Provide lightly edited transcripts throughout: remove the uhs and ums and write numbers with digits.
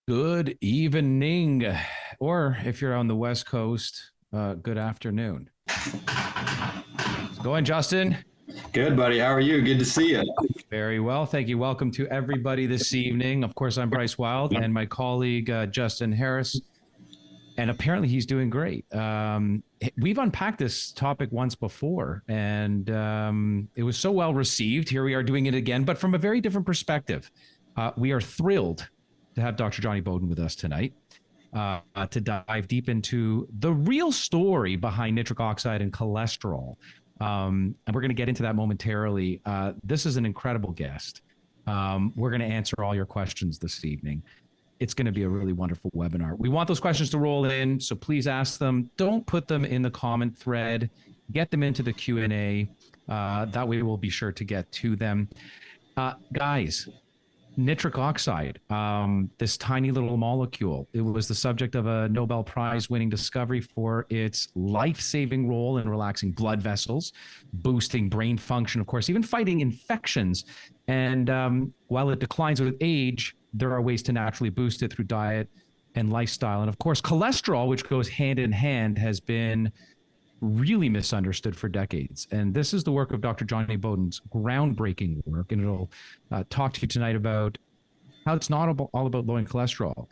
Good evening, or if you're on the West Coast, good afternoon. How's it going, Justin? Good, buddy. How are you? Good to see you. Very well, thank you. Welcome to everybody this evening. Of course, I'm Bryce Wild and my colleague Justin Harris, and apparently he's doing great. We've unpacked this topic once before, and it was so well received. Here we are doing it again, but from a very different perspective. We are thrilled to have Dr. Johnny Bowden with us tonight to dive deep into the real story behind nitric oxide and cholesterol. And we're going to get into that momentarily. This is an incredible guest. We're going to answer all your questions this evening. It's going to be a really wonderful webinar. We want those questions to roll in, so please ask them. Don't put them in the comment thread. Get them into the Q&A. That way we'll be sure to get to them. Guys, nitric oxide, this tiny little molecule, it was the subject of a Nobel Prize winning discovery for its life-saving role in relaxing blood vessels, boosting brain function, of course, even fighting infections. And while it declines with age, there are ways to naturally boost it through diet and lifestyle. And of course, cholesterol, which goes hand in hand, has been really misunderstood for decades. And this is the work of Dr. Johnny Bowden's groundbreaking work. And it'll talk to you tonight about how it's not all about lowering cholesterol.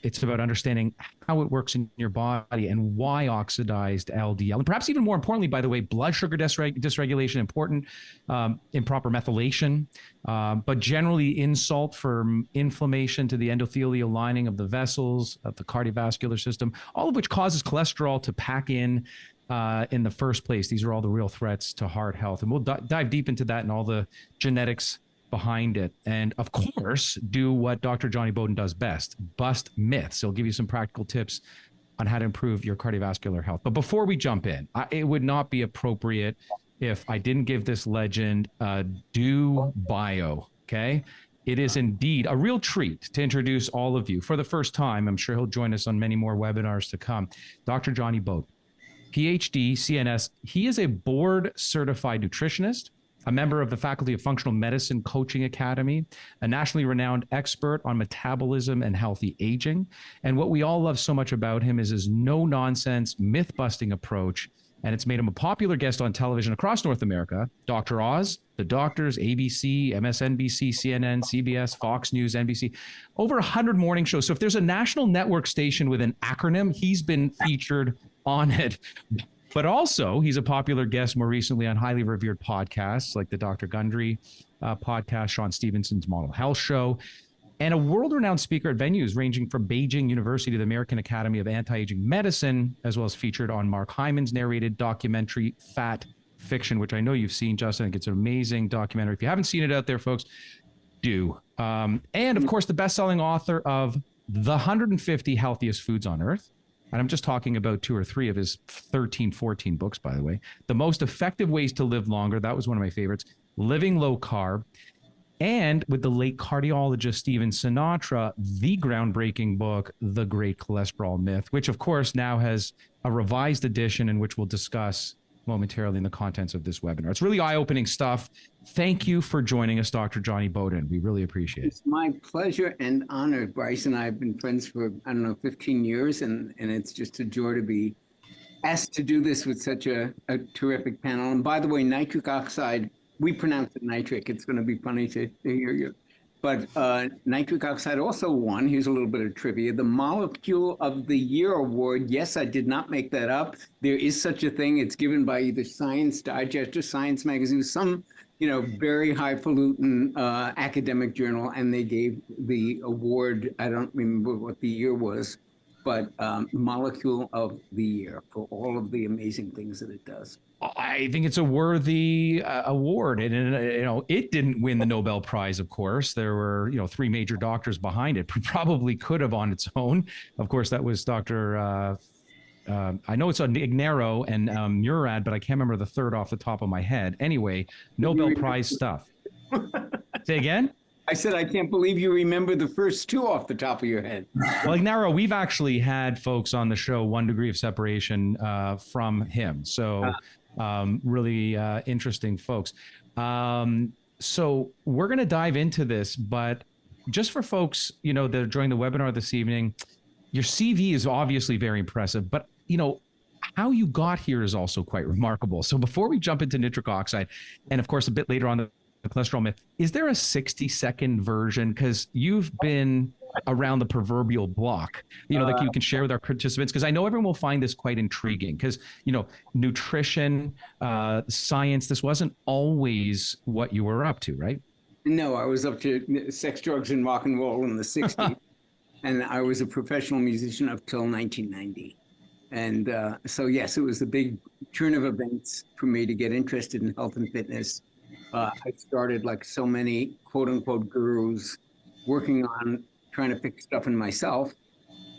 It's about understanding how it works in your body and why oxidized LDL, and perhaps even more importantly, by the way, blood sugar dysregulation, important, improper methylation, but generally insult for inflammation to the endothelial lining of the vessels, of the cardiovascular system, all of which causes cholesterol to pack in the first place. These are all the real threats to heart health. And we'll dive deep into that and all the genetics behind it. And of course, do what Dr. Johnny Bowden does best, bust myths. He'll give you some practical tips on how to improve your cardiovascular health. But before we jump in, it would not be appropriate if I didn't give this legend a due bio, okay? It is indeed a real treat to introduce all of you for the first time. I'm sure he'll join us on many more webinars to come. Dr. Johnny Bowden, PhD, CNS. He is a board certified nutritionist, a member of the Faculty of Functional Medicine Coaching Academy, a nationally renowned expert on metabolism and healthy aging. And what we all love so much about him is his no-nonsense, myth-busting approach. And it's made him a popular guest on television across North America. Dr. Oz, The Doctors, ABC, MSNBC, CNN, CBS, Fox News, NBC, over 100 morning shows. So if there's a national network station with an acronym, he's been featured on it. But also, he's a popular guest more recently on highly revered podcasts like the Dr. Gundry podcast, Sean Stevenson's Model Health Show, and a world-renowned speaker at venues ranging from Beijing University to the American Academy of Anti-Aging Medicine, as well as featured on Mark Hyman's narrated documentary Fat Fiction, which I know you've seen, Justin. I think it's an amazing documentary. If you haven't seen it out there, folks, do. And, of course, the best-selling author of The 150 Healthiest Foods on Earth. And I'm just talking about 2 or 3 of his 13, 14 books, by the way. The Most Effective Ways to Live Longer. That was one of my favorites. Living Low Carb. And with the late cardiologist Stephen Sinatra, the groundbreaking book, The Great Cholesterol Myth, which, of course, now has a revised edition in which we'll discuss momentarily in the contents of this webinar. It's really eye-opening stuff. Thank you for joining us, Dr. Johnny Bowden. We really appreciate it. It's my pleasure and honor. Bryce and I have been friends for, 15 years, and it's just a joy to be asked to do this with such a terrific panel. And by the way, nitric oxide, we pronounce it nitric. It's going to be funny to hear you. But nitric oxide also won, here's a little bit of trivia, the Molecule of the Year award. Yes, I did not make that up. There is such a thing. It's given by either Science Digest or Science Magazine, some very highfalutin academic journal, and they gave the award, I don't remember what the year was, but Molecule of the Year for all of the amazing things that it does. I think it's a worthy award. And, it didn't win the Nobel Prize, of course. There were, 3 major doctors behind it. Probably could have on its own. Of course, that was Dr. I know it's on Ignero and Murad, but I can't remember the third off the top of my head. Anyway, Nobel Prize stuff. Say again? I said, I can't believe you remember the first 2 off the top of your head. Well, Ignero, we've actually had folks on the show, 1 degree of separation from him. So really interesting folks. So we're going to dive into this, but just for folks, that are joining the webinar this evening, your CV is obviously very impressive, but how you got here is also quite remarkable. So before we jump into nitric oxide, and of course a bit later on the cholesterol myth, is there a 60-second version? Because you've been around the proverbial block, that you can share with our participants, because I know everyone will find this quite intriguing, because nutrition, science, this wasn't always what you were up to, right? No, I was up to sex, drugs, and rock and roll in the 60s. And I was a professional musician up till 1990. And so, yes, it was a big turn of events for me to get interested in health and fitness. I started, like so many quote unquote gurus, working on trying to fix stuff in myself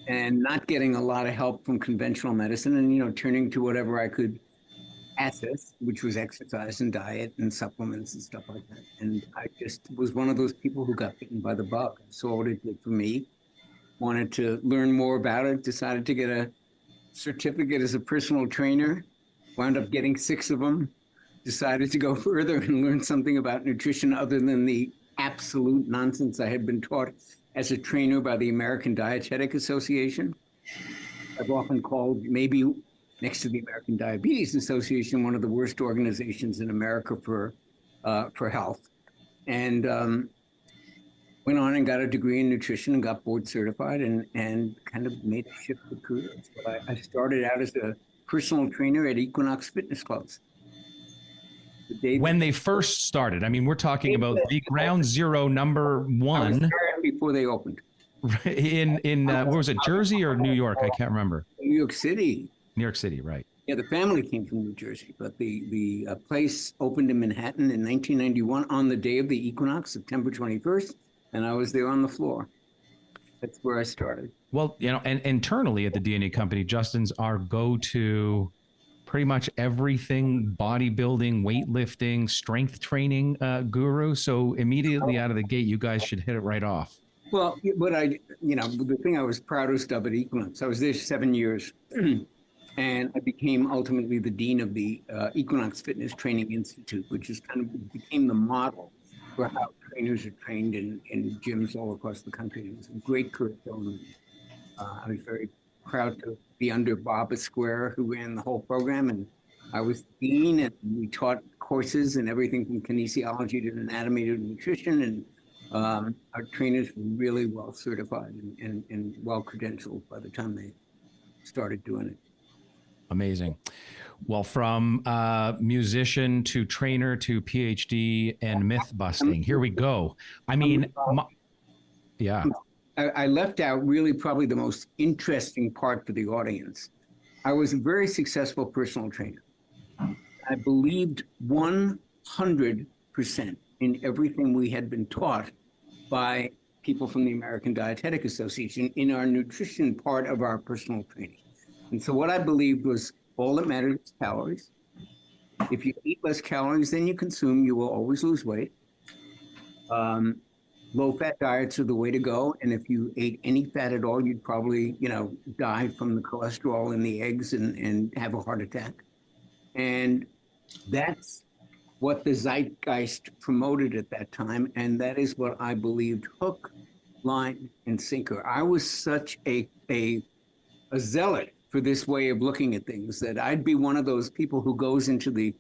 and not getting a lot of help from conventional medicine, and, turning to whatever I could access, which was exercise and diet and supplements and stuff like that. And I just was one of those people who got bitten by the bug. Saw what it did for me, wanted to learn more about it, decided to get a certificate as a personal trainer, wound up getting 6 of them, decided to go further and learn something about nutrition other than the absolute nonsense I had been taught as a trainer by the American Dietetic Association. I've often called, maybe next to the American Diabetes Association, one of the worst organizations in America for health. And went on and got a degree in nutrition and got board certified and kind of made a shift of careers. So I started out as a personal trainer at Equinox Fitness Clubs. When they first started, I mean, we're talking about the ground zero number one. Before they opened. In what was it, Jersey or New York? I can't remember. New York City. New York City, right. Yeah, the family came from New Jersey, but the place opened in Manhattan in 1991 on the day of the equinox, September 21st, and I was there on the floor. That's where I started. Well, and internally at the DNA company, Justin's our go-to pretty much everything bodybuilding, weightlifting, strength training guru. So immediately out of the gate, you guys should hit it right off. Well, but the thing I was proudest of at Equinox, I was there 7 years, and I became ultimately the dean of the Equinox Fitness Training Institute, which is became the model for how trainers are trained in gyms all across the country. It was a great curriculum. I was very proud to be under Bob Square, who ran the whole program, and I was dean, and we taught courses and everything from kinesiology to anatomy to nutrition, and our trainers were really well certified and well credentialed by the time they started doing it. Amazing. Well, from musician to trainer to PhD and myth busting, here we go. I mean, yeah. I left out really probably the most interesting part for the audience. I was a very successful personal trainer. I believed 100% in everything we had been taught by people from the American Dietetic Association in our nutrition part of our personal training. And so what I believed was all that mattered is calories. If you eat less calories than you consume, you will always lose weight. Low-fat diets are the way to go. And if you ate any fat at all, you'd probably, die from the cholesterol in the eggs and have a heart attack. And that's what the zeitgeist promoted at that time. And that is what I believed, hook, line, and sinker. I was such a zealot for this way of looking at things that I'd be one of those people who goes into the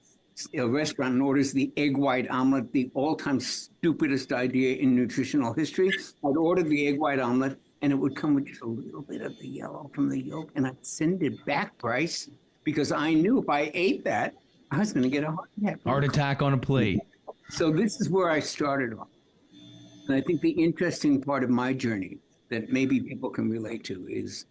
restaurant and orders the egg white omelet, the all-time stupidest idea in nutritional history. I'd order the egg white omelet, and it would come with just a little bit of the yellow from the yolk, and I'd send it back, Bryce, because I knew if I ate that, I was going to get a heart attack. Heart attack on a plate. So this is where I started off. And I think the interesting part of my journey that maybe people can relate to is,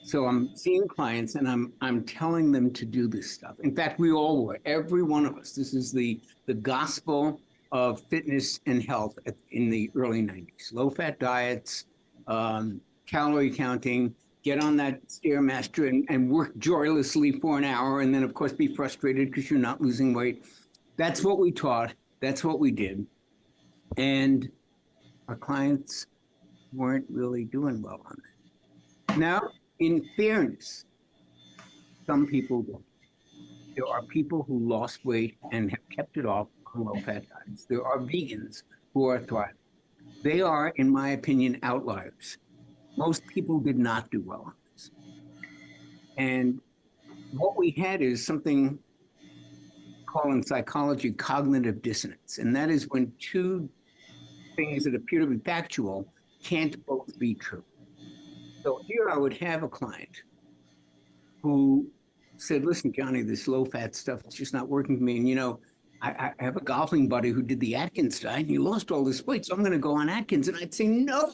so I'm seeing clients and I'm telling them to do this stuff. In fact, we all were, every one of us. This is the gospel of fitness and health in the early 90s. Low-fat diets, calorie counting, get on that Stairmaster and work joylessly for an hour, and then, of course, be frustrated because you're not losing weight. That's what we taught. That's what we did. And our clients weren't really doing well on that. Now, in fairness, some people don't. There are people who lost weight and have kept it off on low-fat diets. There are vegans who are thriving. They are, in my opinion, outliers. Most people did not do well on this. And what we had is something called in psychology cognitive dissonance. And that is when two things that appear to be factual can't both be true. So here I would have a client who said, listen, Johnny, this low fat stuff, it's just not working for me. And, you know, I have a golfing buddy who did the Atkins diet and he lost all this weight. So I'm going to go on Atkins. And I'd say, no,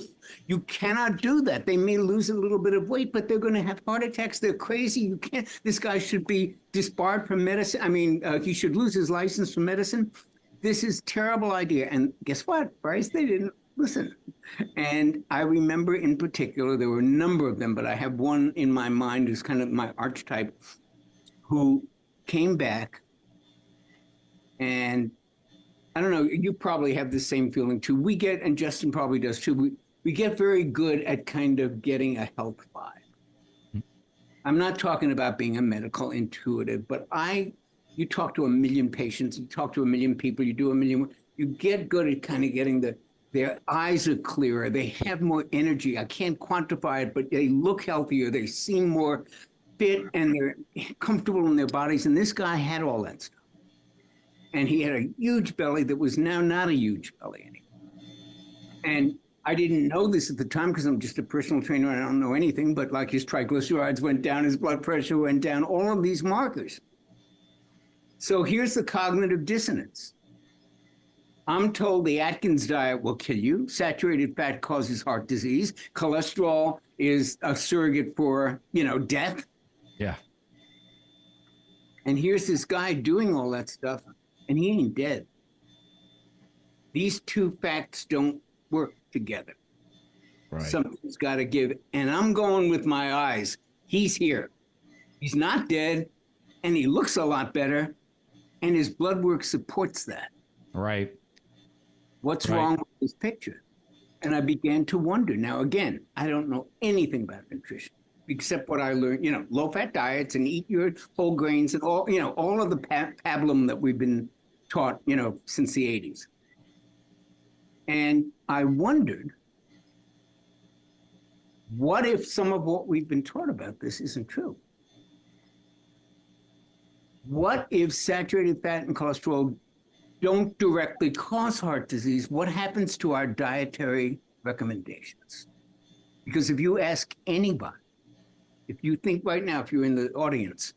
you cannot do that. They may lose a little bit of weight, but they're going to have heart attacks. They're crazy. You can't, this guy should be disbarred from medicine. I mean, he should lose his license from medicine. This is a terrible idea. And guess what, Bryce? They didn't listen. And I remember in particular, there were a number of them, but I have one in my mind who's kind of my archetype, who came back. And I don't know, you probably have the same feeling too. We get, and Justin probably does too, we get very good at kind of getting a health vibe. I'm not talking about being a medical intuitive, but you talk to 1 million patients, you talk to 1 million people, you do 1 million, you get good at kind of getting their eyes are clearer, they have more energy. I can't quantify it, but they look healthier, they seem more fit, and they're comfortable in their bodies. And this guy had all that stuff. And he had a huge belly that was now not a huge belly anymore. And I didn't know this at the time because I'm just a personal trainer. I don't know anything, but like his triglycerides went down, his blood pressure went down, all of these markers. So here's the cognitive dissonance. I'm told the Atkins diet will kill you. Saturated fat causes heart disease. Cholesterol is a surrogate for, death. Yeah. And here's this guy doing all that stuff, and he ain't dead. These two facts don't work together. Right. Something's got to give. And I'm going with my eyes. He's here. He's not dead, and he looks a lot better, and his blood work supports that. Right. What's wrong with this picture? And I began to wonder. Now, again, I don't know anything about nutrition except what I learned, low-fat diets and eat your whole grains and all of the pablum that we've been taught, since the 80s. And I wondered, what if some of what we've been taught about this isn't true? What if saturated fat and cholesterol don't directly cause heart disease? What happens to our dietary recommendations? Because if you ask anybody, if you think right now, if you're in the audience,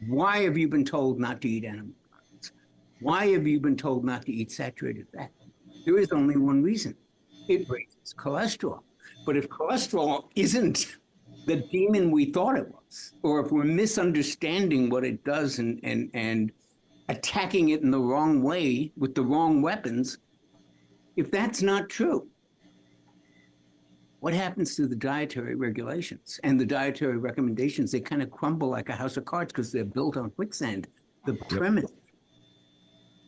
why have you been told not to eat animal products? Why have you been told not to eat saturated fat? There is only one reason. It raises cholesterol. But if cholesterol isn't the demon we thought it was, or if we're misunderstanding what it does and attacking it in the wrong way with the wrong weapons, if that's not true, what happens to the dietary regulations and the dietary recommendations? They kind of crumble like a house of cards because they're built on quicksand, the premise.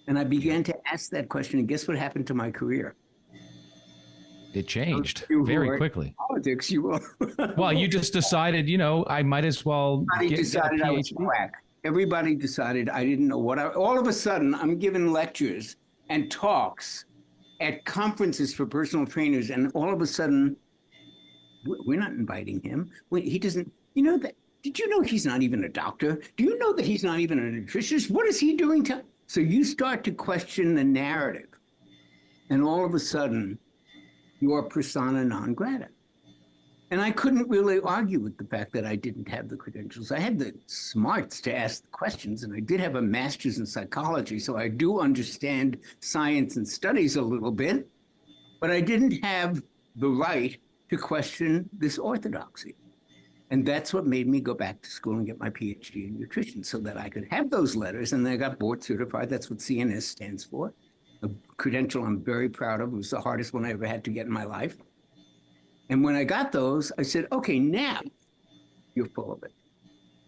And I began to ask that question, and guess what happened to my career? It changed very quickly. Politics, you will. Well, you just decided, I might as well Everybody decided I was quack. Everybody decided I didn't know all of a sudden, I'm giving lectures and talks at conferences for personal trainers, and all of a sudden, we're not inviting him. He doesn't, that. Did you know he's not even a doctor? Do you know that he's not even a nutritionist? What is he doing So you start to question the narrative, and all of a sudden, you're persona non grata. And I couldn't really argue with the fact that I didn't have the credentials. I had the smarts to ask the questions, and I did have a master's in psychology, so I do understand science and studies a little bit, but I didn't have the right to question this orthodoxy. And that's what made me go back to school and get my PhD in nutrition so that I could have those letters. And then I got board certified. That's what CNS stands for. A credential I'm very proud of. It was the hardest one I ever had to get in my life. And when I got those, I said, okay, now you're full of it.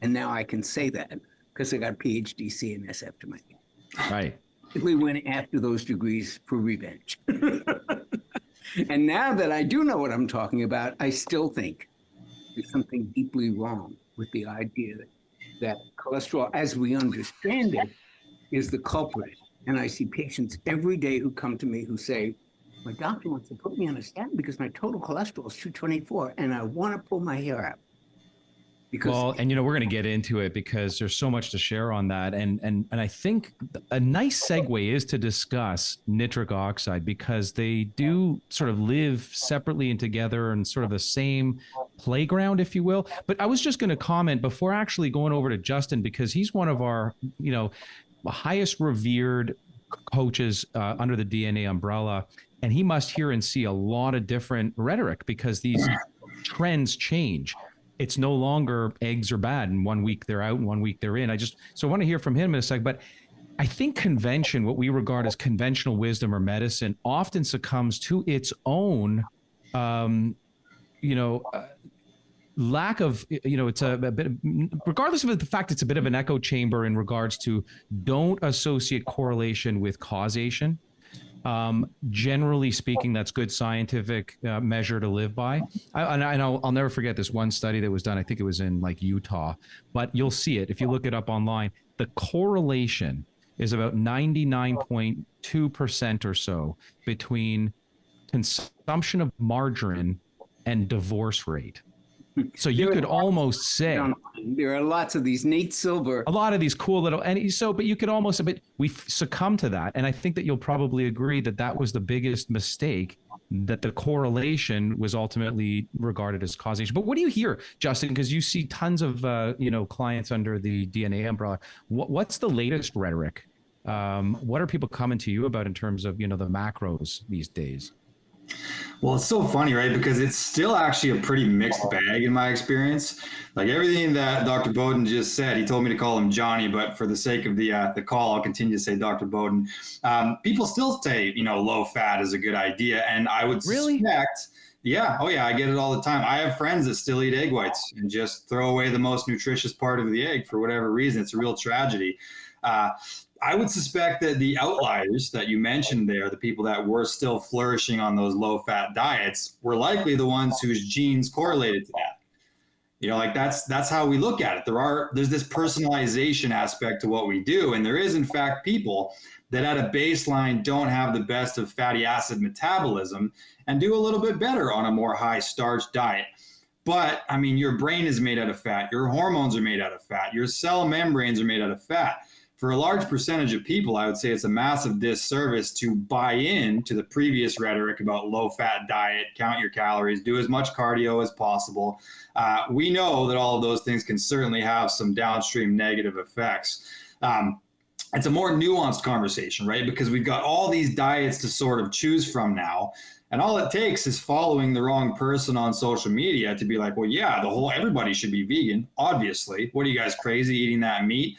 And now I can say that because I got PhD CNS after my name. Right. We went after those degrees for revenge. And now that I do know what I'm talking about, I still think there's something deeply wrong with the idea that cholesterol, as we understand it, is the culprit. And I see patients every day who come to me who say, My doctor wants to put me on a statin because my total cholesterol is 224 and I want to pull my hair out. Because Well, and we're going to get into it because there's so much to share on that, and I think a nice segue is to discuss nitric oxide because they do sort of live separately and together in sort of the same playground, if you will. But I was just going to comment before actually going over to Justin because he's one of our highest revered coaches under the DNA umbrella, and he must hear and see a lot of different rhetoric because these trends change. It's no longer eggs are bad and 1 week they're out and 1 week they're in. I want to hear from him in a sec, but I think convention, what we regard as conventional wisdom or medicine, often succumbs to its own, lack of, it's a bit, regardless of the fact it's a bit of an echo chamber in regards to don't associate correlation with causation. Generally speaking, that's good scientific measure to live by. I'll never forget this one study that was done. I think it was in like Utah, but you'll see it if you look it up online. The correlation is about 99.2% or so between consumption of margarine and divorce rate. So you could almost say there are lots of these Nate Silver, a lot of these cool little, but you could almost, but we succumb to that. And I think that you'll probably agree that that was the biggest mistake, that the correlation was ultimately regarded as causation. But what do you hear, Justin? Because you see tons of, clients under the DNA umbrella. What's the latest rhetoric? What are people coming to you about in terms of, the macros these days? Well, it's so funny, right? Because it's still actually a pretty mixed bag in my experience. Like everything that Dr. Bowden just said, he told me to call him Johnny, but for the sake of the call, I'll continue to say Dr. Bowden. People still say, low fat is a good idea. And I would suspect, yeah, oh yeah, I get it all the time. I have friends that still eat egg whites and just throw away the most nutritious part of the egg for whatever reason. It's a real tragedy. I would suspect that the outliers that you mentioned there, the people that were still flourishing on those low-fat diets, were likely the ones whose genes correlated to that. That's how we look at it. There's this personalization aspect to what we do, and there is, in fact, people that at a baseline don't have the best of fatty acid metabolism and do a little bit better on a more high-starch diet. But, your brain is made out of fat. Your hormones are made out of fat. Your cell membranes are made out of fat. For a large percentage of people, I would say it's a massive disservice to buy in to the previous rhetoric about low-fat diet, count your calories, do as much cardio as possible. We know that all of those things can certainly have some downstream negative effects. It's a more nuanced conversation, right? Because we've got all these diets to sort of choose from now. And all it takes is following the wrong person on social media to be like, well, yeah, everybody should be vegan, obviously. What are you guys, crazy eating that meat?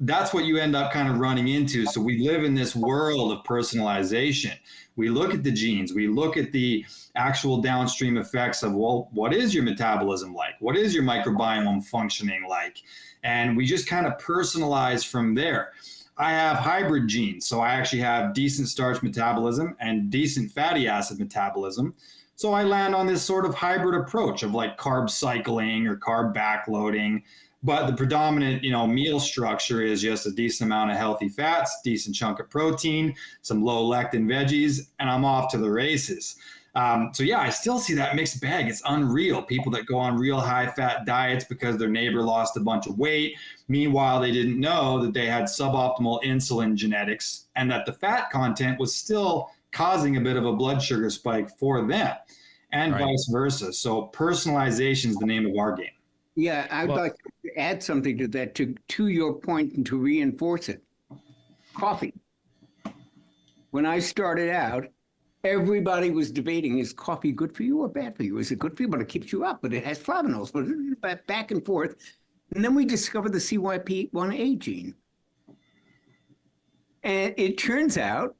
That's what you end up kind of running into. So we live in this world of personalization. We look at the genes, we look at the actual downstream effects of, well, what is your metabolism like? What is your microbiome functioning like? And we just kind of personalize from there. I have hybrid genes, so I actually have decent starch metabolism and decent fatty acid metabolism. So I land on this sort of hybrid approach of like carb cycling or carb backloading. But the predominant, meal structure is just a decent amount of healthy fats, decent chunk of protein, some low lectin veggies, and I'm off to the races. So yeah, I still see that mixed bag. It's unreal. People that go on real high fat diets because their neighbor lost a bunch of weight. Meanwhile, they didn't know that they had suboptimal insulin genetics and that the fat content was still causing a bit of a blood sugar spike for them, and vice versa. So personalization is the name of our game. Yeah, I'd like to add something to that, to your point and to reinforce it. Coffee. When I started out, everybody was debating, is coffee good for you or bad for you? Is it good for you, but it keeps you up, but it has flavonols, but back and forth. And then we discovered the CYP1A gene. And it turns out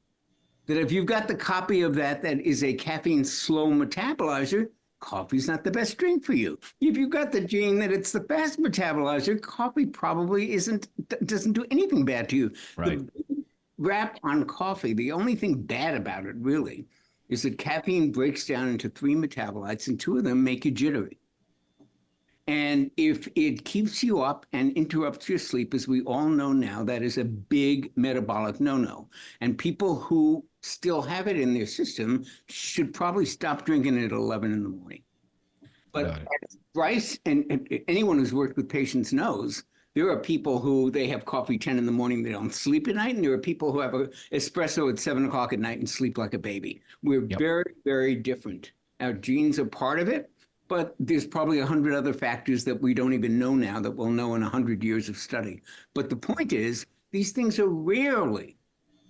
that if you've got the copy of that is a caffeine slow metabolizer, coffee's not the best drink for you. If you've got the gene that it's the fast metabolizer, coffee probably doesn't do anything bad to you. Right. The rap on coffee, the only thing bad about it really is that caffeine breaks down into 3 metabolites and 2 of them make you jittery. And if it keeps you up and interrupts your sleep, as we all know now, that is a big metabolic no-no. And people who still have it in their system should probably stop drinking it at 11 in the morning. But as Bryce and anyone who's worked with patients knows, there are people who they have coffee 10 in the morning, they don't sleep at night, and there are people who have an espresso at 7 o'clock at night and sleep like a baby. We're very, very different. Our genes are part of it, but there's probably 100 other factors that we don't even know now that we'll know in 100 years of study. But the point is, these things are rarely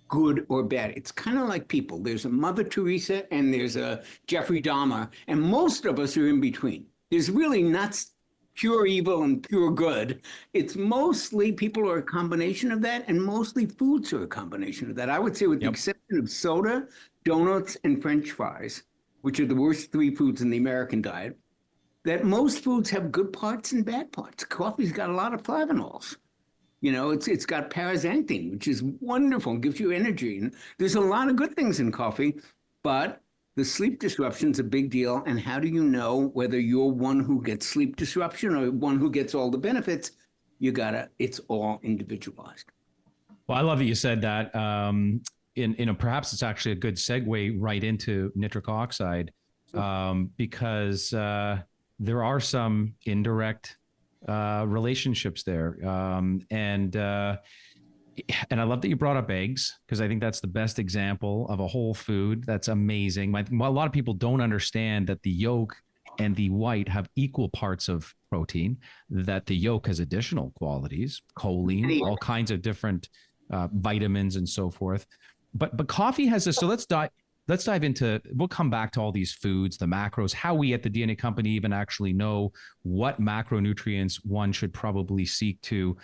good or bad. It's kind of like people. There's a Mother Teresa and there's a Jeffrey Dahmer, and most of us are in between. There's really not pure evil and pure good. It's mostly people are a combination of that, and mostly foods are a combination of that. I would say with the exception of soda, donuts, and French fries, which are the worst 3 foods in the American diet, that most foods have good parts and bad parts. Coffee's got a lot of flavonols. You know, it's got paraxanthine, which is wonderful, gives you energy. And there's a lot of good things in coffee, but the sleep disruption's a big deal. And how do you know whether you're one who gets sleep disruption or one who gets all the benefits? It's all individualized. Well, I love that you said that. Perhaps it's actually a good segue right into nitric oxide, because there are some indirect relationships there. And I love that you brought up eggs, because I think that's the best example of a whole food. That's amazing. A lot of people don't understand that the yolk and the white have equal parts of protein, that the yolk has additional qualities, choline, all kinds of different vitamins and so forth. But coffee has this. So let's dive into, we'll come back to all these foods, the macros, how we at the DNA Company even actually know what macronutrients one should probably seek to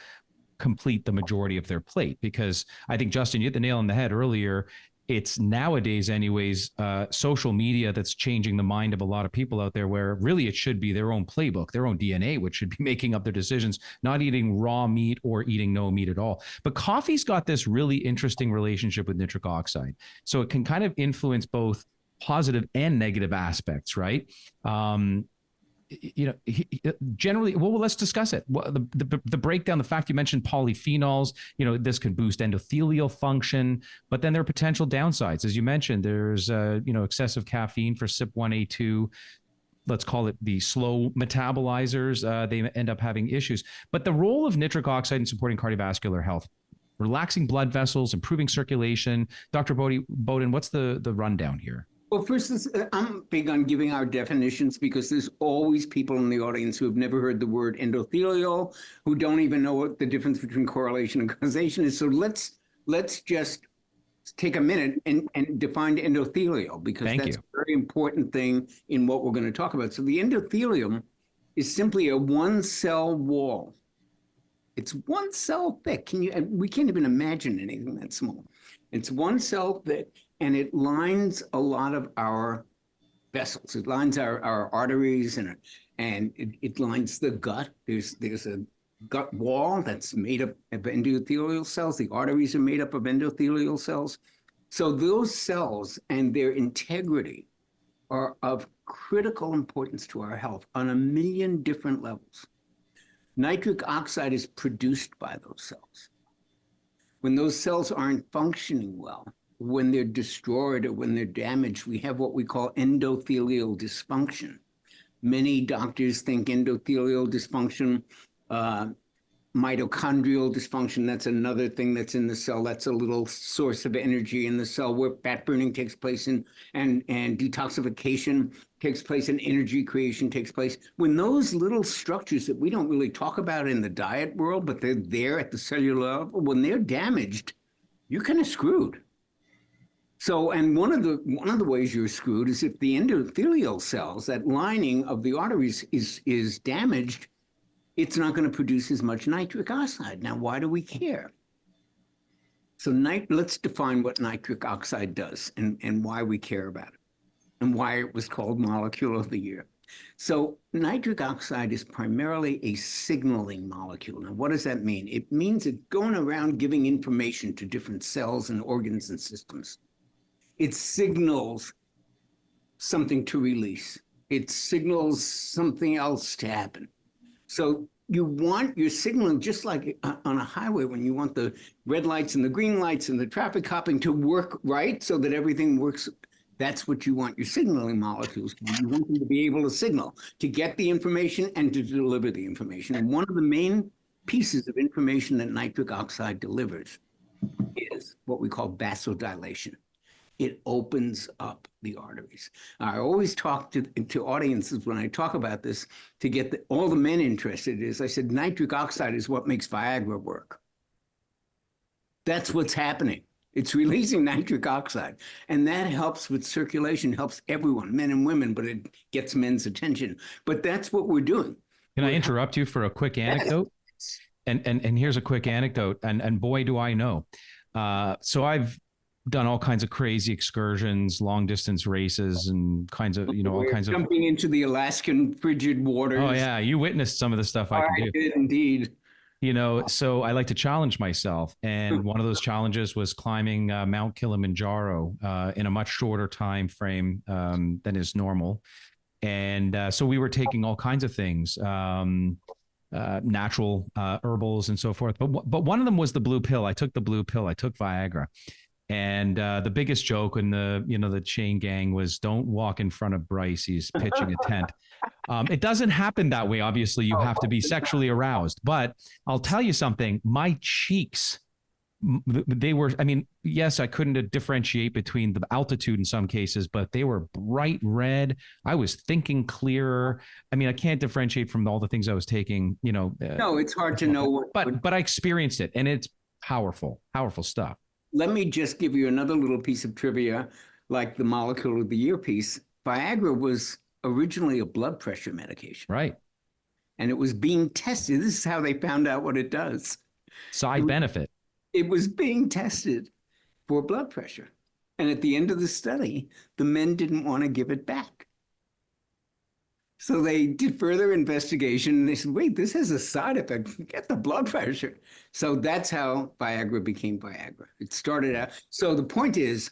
complete the majority of their plate. Because I think, Justin, you hit the nail on the head earlier. It's nowadays anyways, social media that's changing the mind of a lot of people out there, where really it should be their own playbook, their own DNA, which should be making up their decisions, not eating raw meat or eating no meat at all. But coffee's got this really interesting relationship with nitric oxide. So it can kind of influence both positive and negative aspects, right? Generally, well, let's discuss it. The breakdown, the fact you mentioned polyphenols, this can boost endothelial function, but then there are potential downsides. As you mentioned, there's, excessive caffeine for CYP1A2, let's call it the slow metabolizers. They end up having issues. But the role of nitric oxide in supporting cardiovascular health, relaxing blood vessels, improving circulation. Dr. Bowden, what's the rundown here? Well, first, I'm big on giving our definitions, because there's always people in the audience who have never heard the word endothelial, who don't even know what the difference between correlation and causation is. So let's just take a minute and define endothelial, because that's a very important thing in what we're going to talk about. So the endothelium is simply a one-cell wall. It's one cell thick. We can't even imagine anything that small. It's one cell thick. And it lines a lot of our vessels. It lines our arteries, and it lines the gut. There's a gut wall that's made up of endothelial cells. The arteries are made up of endothelial cells. So those cells and their integrity are of critical importance to our health on a million different levels. Nitric oxide is produced by those cells. When those cells aren't functioning well, when they're destroyed or when they're damaged, we have what we call endothelial dysfunction. Many doctors think endothelial dysfunction, mitochondrial dysfunction, that's another thing that's in the cell. That's a little source of energy in the cell where fat burning takes place and detoxification takes place and energy creation takes place. When those little structures that we don't really talk about in the diet world, but they're there at the cellular level, when they're damaged, you're kind of screwed. So, and one of the ways you're screwed is if the endothelial cells, that lining of the arteries is damaged, it's not going to produce as much nitric oxide. Now, why do we care? So let's define what nitric oxide does and why we care about it and why it was called Molecule of the Year. So nitric oxide is primarily a signaling molecule. Now, what does that mean? It means it's going around giving information to different cells and organs and systems. It signals something to release. It signals something else to happen. So you want your signal, just like on a highway, when you want the red lights and the green lights and the traffic copping to work right so that everything works. That's what you want your signaling molecules to be. You want them to be able to signal, to get the information and to deliver the information. And one of the main pieces of information that nitric oxide delivers is what we call vasodilation. It opens up the arteries. I always talk to audiences when I talk about this to get all the men interested. I said, nitric oxide is what makes Viagra work. That's what's happening. It's releasing nitric oxide, and that helps with circulation, helps everyone, men and women, but it gets men's attention. But that's what we're doing. Can I interrupt you for a quick anecdote? And here's a quick anecdote, and boy, do I know. So I've done all kinds of crazy excursions, long distance races, and kinds of, all kinds of jumping into the Alaskan frigid waters. Oh yeah, you witnessed some of the stuff I can do. I did indeed. So I like to challenge myself, and one of those challenges was climbing Mount Kilimanjaro in a much shorter time frame than is normal. And so we were taking all kinds of things, natural herbals and so forth. But one of them was the blue pill. I took the blue pill. I took Viagra. And the biggest joke in the chain gang was, don't walk in front of Bryce. He's pitching a tent. It doesn't happen that way. Obviously, you have to be sexually aroused. But I'll tell you something. My cheeks, they were, yes, I couldn't differentiate between the altitude in some cases, but they were bright red. I was thinking clearer. I can't differentiate from all the things I was taking, No, it's hard to know. But I experienced it, and it's powerful stuff. Let me just give you another little piece of trivia, like the molecule of the year piece. Viagra was originally a blood pressure medication. Right. And it was being tested. This is how they found out what it does. Side benefit. It was being tested for blood pressure. And at the end of the study, the men didn't want to give it back. So they did further investigation, and they said, wait, this has a side effect. Get the blood pressure. So that's how Viagra became Viagra. It started out. So the point is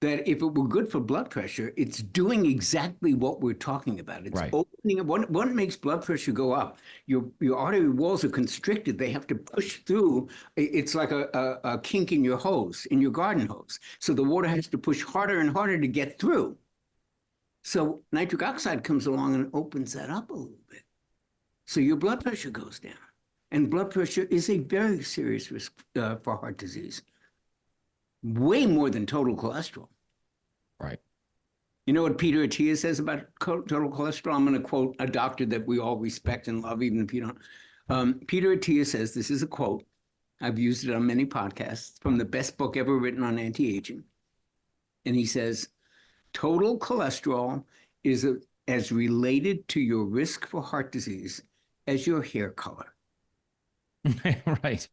that if it were good for blood pressure, it's doing exactly what we're talking about. It's opening. What makes blood pressure go up? Your artery walls are constricted. They have to push through. It's like a kink in your hose, in your garden hose. So the water has to push harder and harder to get through. So nitric oxide comes along and opens that up a little bit. So your blood pressure goes down. And blood pressure is a very serious risk for heart disease. Way more than total cholesterol. Right. You know what Peter Attia says about total cholesterol? I'm going to quote a doctor that we all respect and love, even if you don't. Peter Attia says, this is a quote, I've used it on many podcasts, from the best book ever written on anti-aging. And he says, total cholesterol is as related to your risk for heart disease as your hair color. Right.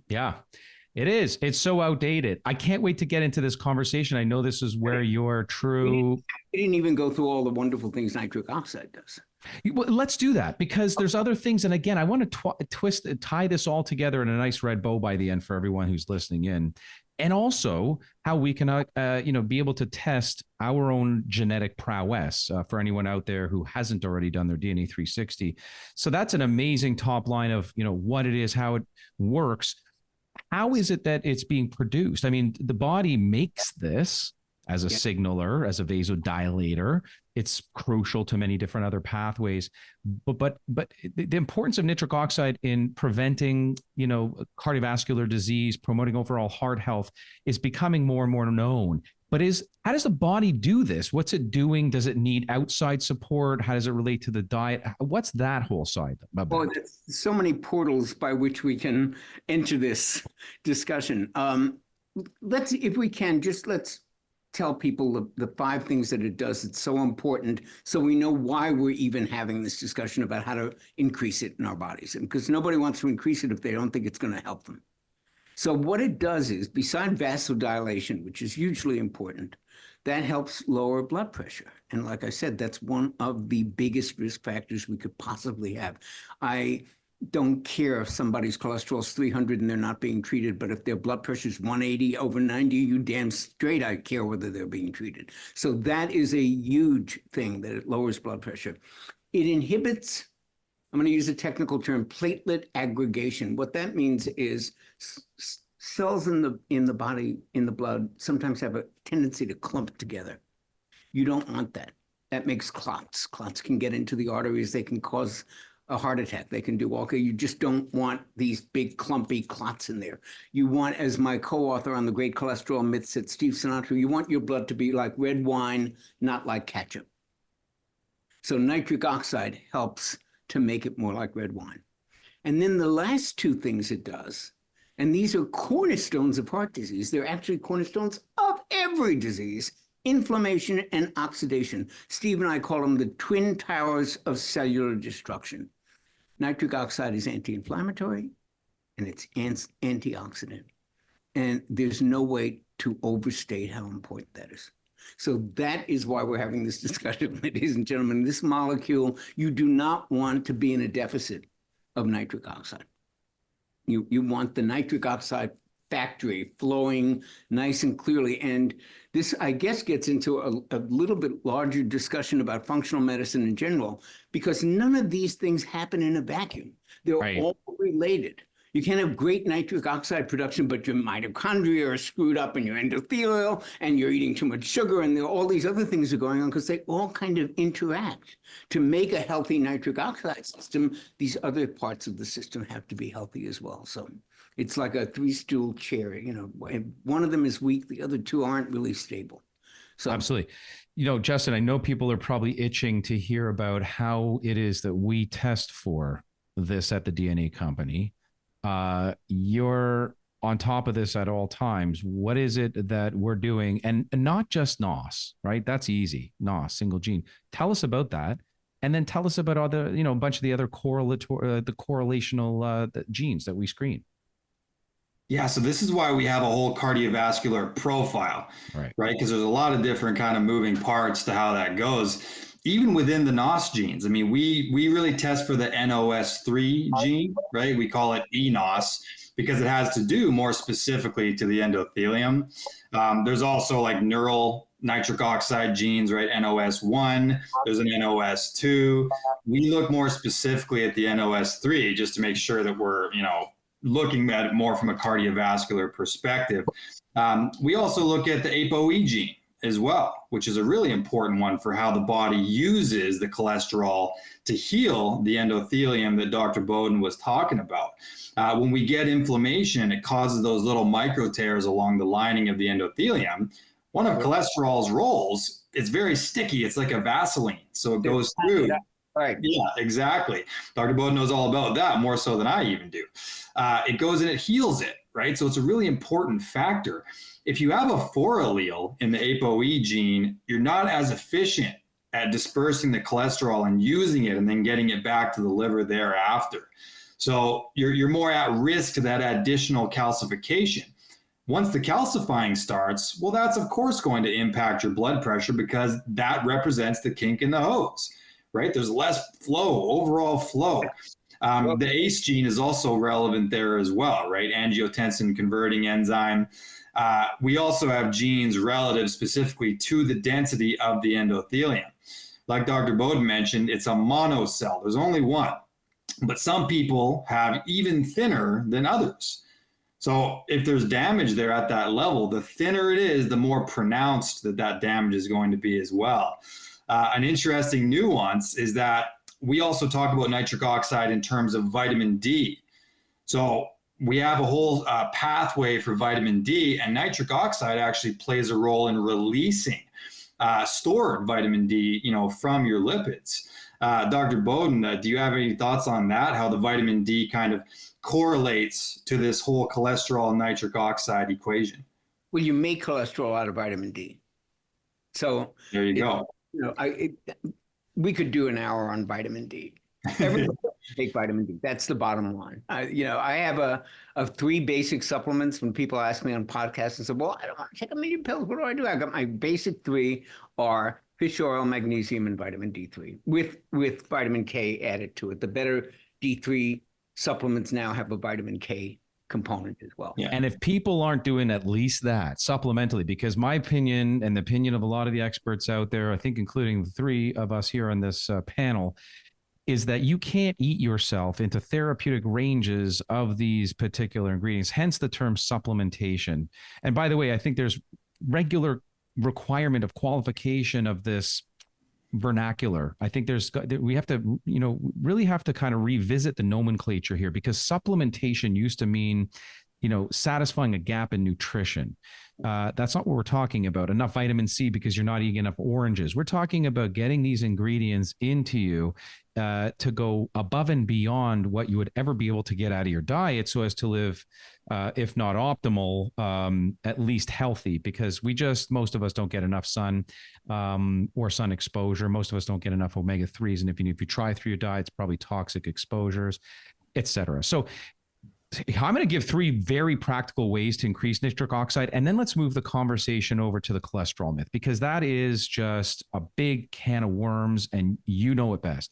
Yeah, it is. It's so outdated. I can't wait to get into this conversation. I know this is where your true... We didn't even go through all the wonderful things nitric oxide does. Well, let's do that, because there's other things. And again, I want to tie this all together in a nice red bow by the end for everyone who's listening in. And also how we can, be able to test our own genetic prowess for anyone out there who hasn't already done their DNA 360. So that's an amazing top line of, what it is, how it works. How is it that it's being produced? The body makes this as a signaler, as a vasodilator. It's crucial to many different other pathways. But the importance of nitric oxide in preventing, cardiovascular disease, promoting overall heart health is becoming more and more known. But how does the body do this? What's it doing? Does it need outside support? How does it relate to the diet? What's that whole side about? Well, there's so many portals by which we can enter this discussion. Let's tell people the 5 things that it does. It's so important, so we know why we're even having this discussion about how to increase it in our bodies. And because nobody wants to increase it if they don't think it's going to help them. So what it does is, beside vasodilation, which is hugely important, that helps lower blood pressure. And like I said, that's one of the biggest risk factors we could possibly have. I don't care if somebody's cholesterol is 300 and they're not being treated, but if their blood pressure is 180 over 90, you damn straight I care whether they're being treated. So that is a huge thing, that it lowers blood pressure. It inhibits I'm going to use a technical term, platelet aggregation. What that means is cells in the body, in the blood, sometimes have a tendency to clump together. You don't want that. That makes clots. Clots can get into the arteries. They can cause a heart attack. They can do you just don't want these big clumpy clots in there. You want, as my co-author on the Great Cholesterol Myth said, Steve Sinatra, you want your blood to be like red wine, not like ketchup. So nitric oxide helps to make it more like red wine. And then the last two things it does, and these are cornerstones of heart disease. They're actually cornerstones of every disease: inflammation and oxidation. Steve and I call them the twin towers of cellular destruction. Nitric oxide is anti-inflammatory and it's antioxidant. And there's no way to overstate how important that is. So that is why we're having this discussion, ladies and gentlemen. This molecule, you do not want to be in a deficit of nitric oxide. You want the nitric oxide factory flowing nice and clearly. And this, I guess, gets into a little bit larger discussion about functional medicine in general, because none of these things happen in a vacuum. They're all related. You can't have great nitric oxide production, but your mitochondria are screwed up and your endothelial, and you're eating too much sugar, and all these other things are going on because they all kind of interact. To make a healthy nitric oxide system, these other parts of the system have to be healthy as well. So it's like a three-stool chair. You know, one of them is weak, the other two aren't really stable. So absolutely. You know, Justin, I know people are probably itching to hear about how it is that we test for this at the DNA company. You're on top of this at all times. What is it that we're doing? And not just NOS, right? That's easy. NOS, single gene. Tell us about that. And then tell us about other, a bunch of the other correlational genes that we screen. Yeah, so this is why we have a whole cardiovascular profile, right? Because there's a lot of different kind of moving parts to how that goes. Even within the NOS genes, I mean, we really test for the NOS3 gene, right? We call it eNOS because it has to do more specifically to the endothelium. There's also like neural nitric oxide genes, right? NOS1, there's an NOS2. We look more specifically at the NOS3 just to make sure that we're, looking at it more from a cardiovascular perspective. We also look at the ApoE gene as well, which is a really important one for how the body uses the cholesterol to heal the endothelium that Dr. Bowden was talking about. When we get inflammation, it causes those little micro tears along the lining of the endothelium. One of cholesterol's roles, it's very sticky. It's like a Vaseline. So it goes through. Right. Yeah, exactly. Dr. Bowden knows all about that, more so than I even do. It goes and it heals it, right? So it's a really important factor. If you have a 4 allele in the ApoE gene, you're not as efficient at dispersing the cholesterol and using it and then getting it back to the liver thereafter. So you're more at risk to that additional calcification. Once the calcifying starts, well, that's of course going to impact your blood pressure because that represents the kink in the hose, right? There's less flow, overall flow. The ACE gene is also relevant there as well, right? Angiotensin converting enzyme. We also have genes relative specifically to the density of the endothelium. Like Dr. Bowden mentioned, it's a monocell. There's only one, but some people have even thinner than others. So if there's damage there at that level, the thinner it is, the more pronounced that damage is going to be as well. An interesting nuance is that we also talk about nitric oxide in terms of vitamin D. So we have a whole pathway for vitamin D, and nitric oxide actually plays a role in releasing stored vitamin D, from your lipids. Dr. Bowden, do you have any thoughts on that? How the vitamin D kind of correlates to this whole cholesterol and nitric oxide equation? Well, you make cholesterol out of vitamin D. So there you go. We could do an hour on vitamin D. Everybody take vitamin D. That's the bottom line. I have of 3 basic supplements. When people ask me on podcasts and say, well, I don't want to take a million pills. What do I do? I got my basic 3 are fish oil, magnesium, and vitamin D3 with vitamin K added to it. The better D3 supplements now have a vitamin K component as well. Yeah. And if people aren't doing at least that supplementally, because my opinion and the opinion of a lot of the experts out there, I think including the 3 of us here on this panel, is that you can't eat yourself into therapeutic ranges of these particular ingredients, hence the term supplementation. And by the way, I think there's regular requirement of qualification of this vernacular. I think we have to, really have to kind of revisit the nomenclature here, because supplementation used to mean, satisfying a gap in nutrition. That's not what we're talking about. Enough vitamin C because you're not eating enough oranges. We're talking about getting these ingredients into you to go above and beyond what you would ever be able to get out of your diet, so as to live, if not optimal, at least healthy, because most of us don't get enough sun or sun exposure. Most of us don't get enough omega-3s. And if you try through your diet, it's probably toxic exposures, et cetera. So I'm going to give 3 very practical ways to increase nitric oxide, and then let's move the conversation over to the cholesterol myth, because that is just a big can of worms, and you know it best.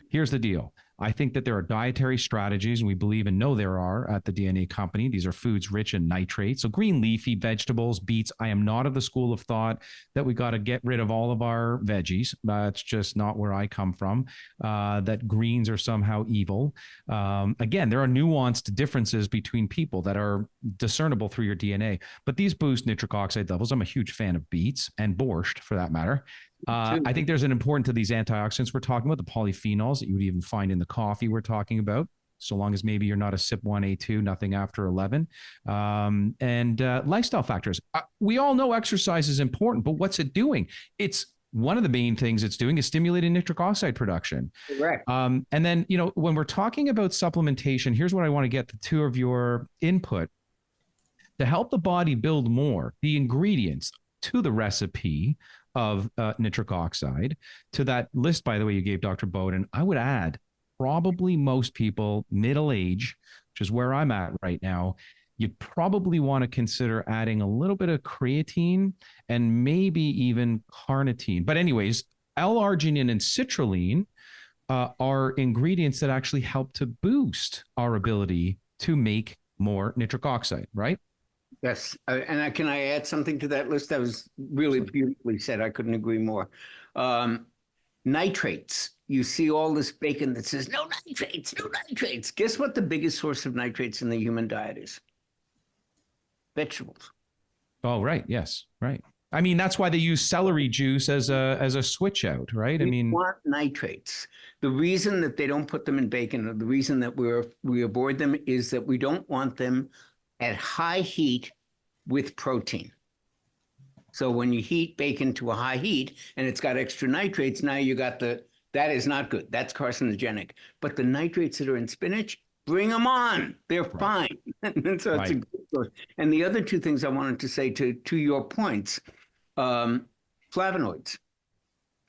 Here's the deal. I think that there are dietary strategies, and we believe and know there are at the DNA company. These are foods rich in nitrates. So green leafy vegetables, beets. I am not of the school of thought that we got to get rid of all of our veggies. That's just not where I come from, that greens are somehow evil. Again, there are nuanced differences between people that are discernible through your DNA, but these boost nitric oxide levels. I'm a huge fan of beets and borscht, for that matter. I think there's an important to these antioxidants we're talking about, the polyphenols that you would even find in the coffee we're talking about, so long as maybe you're not a CYP1A2, nothing after 11, and lifestyle factors. We all know exercise is important, but what's it doing? It's one of the main things it's doing is stimulating nitric oxide production. Correct. And then, when we're talking about supplementation, here's what I want to get the 2 of your input. To help the body build more, the ingredients to the recipe of nitric oxide, to that list, by the way, you gave Dr. Bowden, I would add probably most people middle age, which is where I'm at right now, you'd probably want to consider adding a little bit of creatine and maybe even carnitine. But anyways, L-arginine and citrulline are ingredients that actually help to boost our ability to make more nitric oxide, right? Yes. Can I add something to that list? That was really beautifully said. I couldn't agree more. Nitrates. You see all this bacon that says, no nitrates, no nitrates. Guess what the biggest source of nitrates in the human diet is? Vegetables. Oh, right. Yes. Right. I mean, that's why they use celery juice as a switch out, right? We want nitrates. The reason that they don't put them in bacon, or the reason that we avoid them, is that we don't want them at high heat with protein. So when you heat bacon to a high heat and it's got extra nitrates, now you got that is not good. That's carcinogenic. But the nitrates that are in spinach, bring them on. They're fine. And so it's a good source. And the other 2 things I wanted to say to your points, flavonoids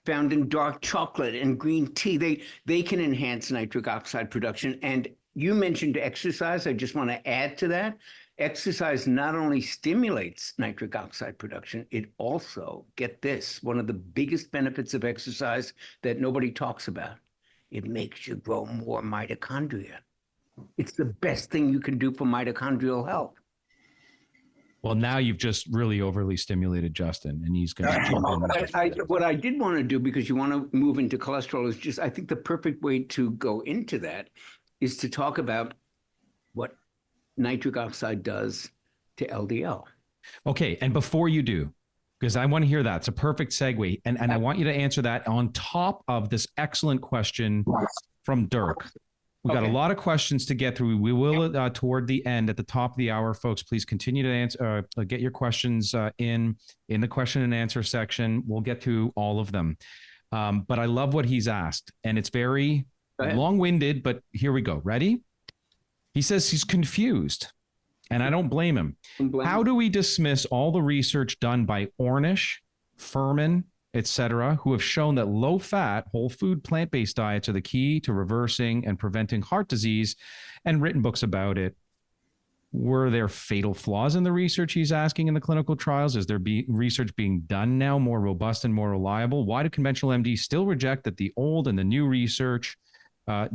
found in dark chocolate and green tea, they can enhance nitric oxide production. And you mentioned exercise. I just want to add to that. Exercise not only stimulates nitric oxide production, it also, get this, one of the biggest benefits of exercise that nobody talks about, it makes you grow more mitochondria. It's the best thing you can do for mitochondrial health. Well, now you've just really overly stimulated Justin, and he's going to jump in. What I did want to do, because you want to move into cholesterol, is just, I think the perfect way to go into that is to talk about what nitric oxide does to LDL. Okay. And before you do, because I want to hear that, it's a perfect segue. And I want you to answer that on top of this excellent question from Dirk. We've got a lot of questions to get through. We will, toward the end, at the top of the hour, folks, please continue to answer, get your questions in the question and answer section. We'll get to all of them. But I love what he's asked, and it's very long-winded, but here we go. Ready? He says he's confused, and I don't blame him. How do we dismiss all the research done by Ornish, Furman, etc., who have shown that low-fat, whole food, plant-based diets are the key to reversing and preventing heart disease, and written books about it? Were there fatal flaws in the research he's asking in the clinical trials? Is there research being done now more robust and more reliable? Why do conventional MDs still reject that the old and the new research?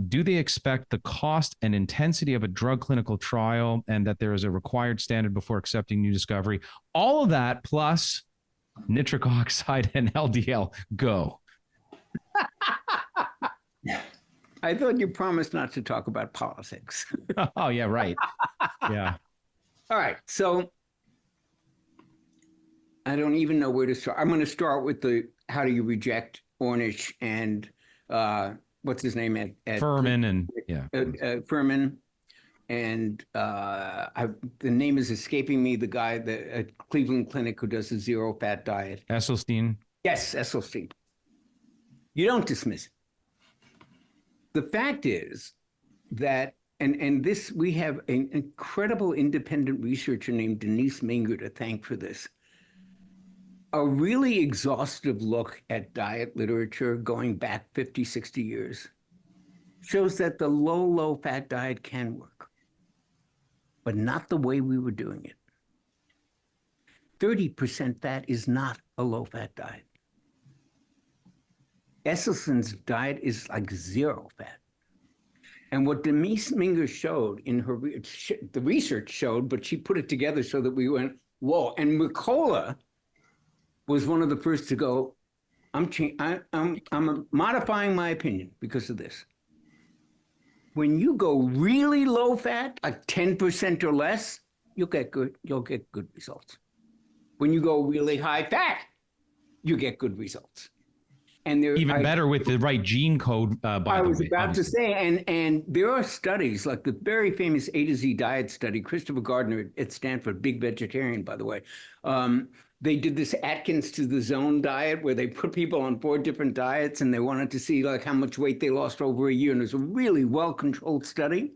Do they expect the cost and intensity of a drug clinical trial, and that there is a required standard before accepting new discovery? All of that plus nitric oxide and LDL. Go. I thought you promised not to talk about politics. Oh, yeah, right. Yeah. All right. So I don't even know where to start. I'm going to start with the how do you reject Ornish and what's his name at Furman and Furman. And the name is escaping me, the guy at Cleveland Clinic who does the zero fat diet. Esselstyn. Yes, Esselstyn. You don't dismiss it. The fact is that, and this, we have an incredible independent researcher named Denise Minger to thank for this. A really exhaustive look at diet literature going back 50, 60 years shows that the low fat diet can work, but not the way we were doing it. 30% fat is not a low fat diet. Esselstyn's diet is like zero fat. And what Denise Minger showed in her, the research showed, but she put it together so that we went, whoa. And Mercola was one of the first to go, I'm modifying my opinion because of this. When you go really low fat, like 10% or less, you'll get good results. When you go really high fat, you get good results. And even better with the right gene code, by the way. I was about to say, and there are studies like the very famous A to Z diet study, Christopher Gardner at Stanford, big vegetarian, by the way. They did this Atkins to the zone diet where they put people on 4 different diets and they wanted to see like how much weight they lost over a year. And it was a really well-controlled study.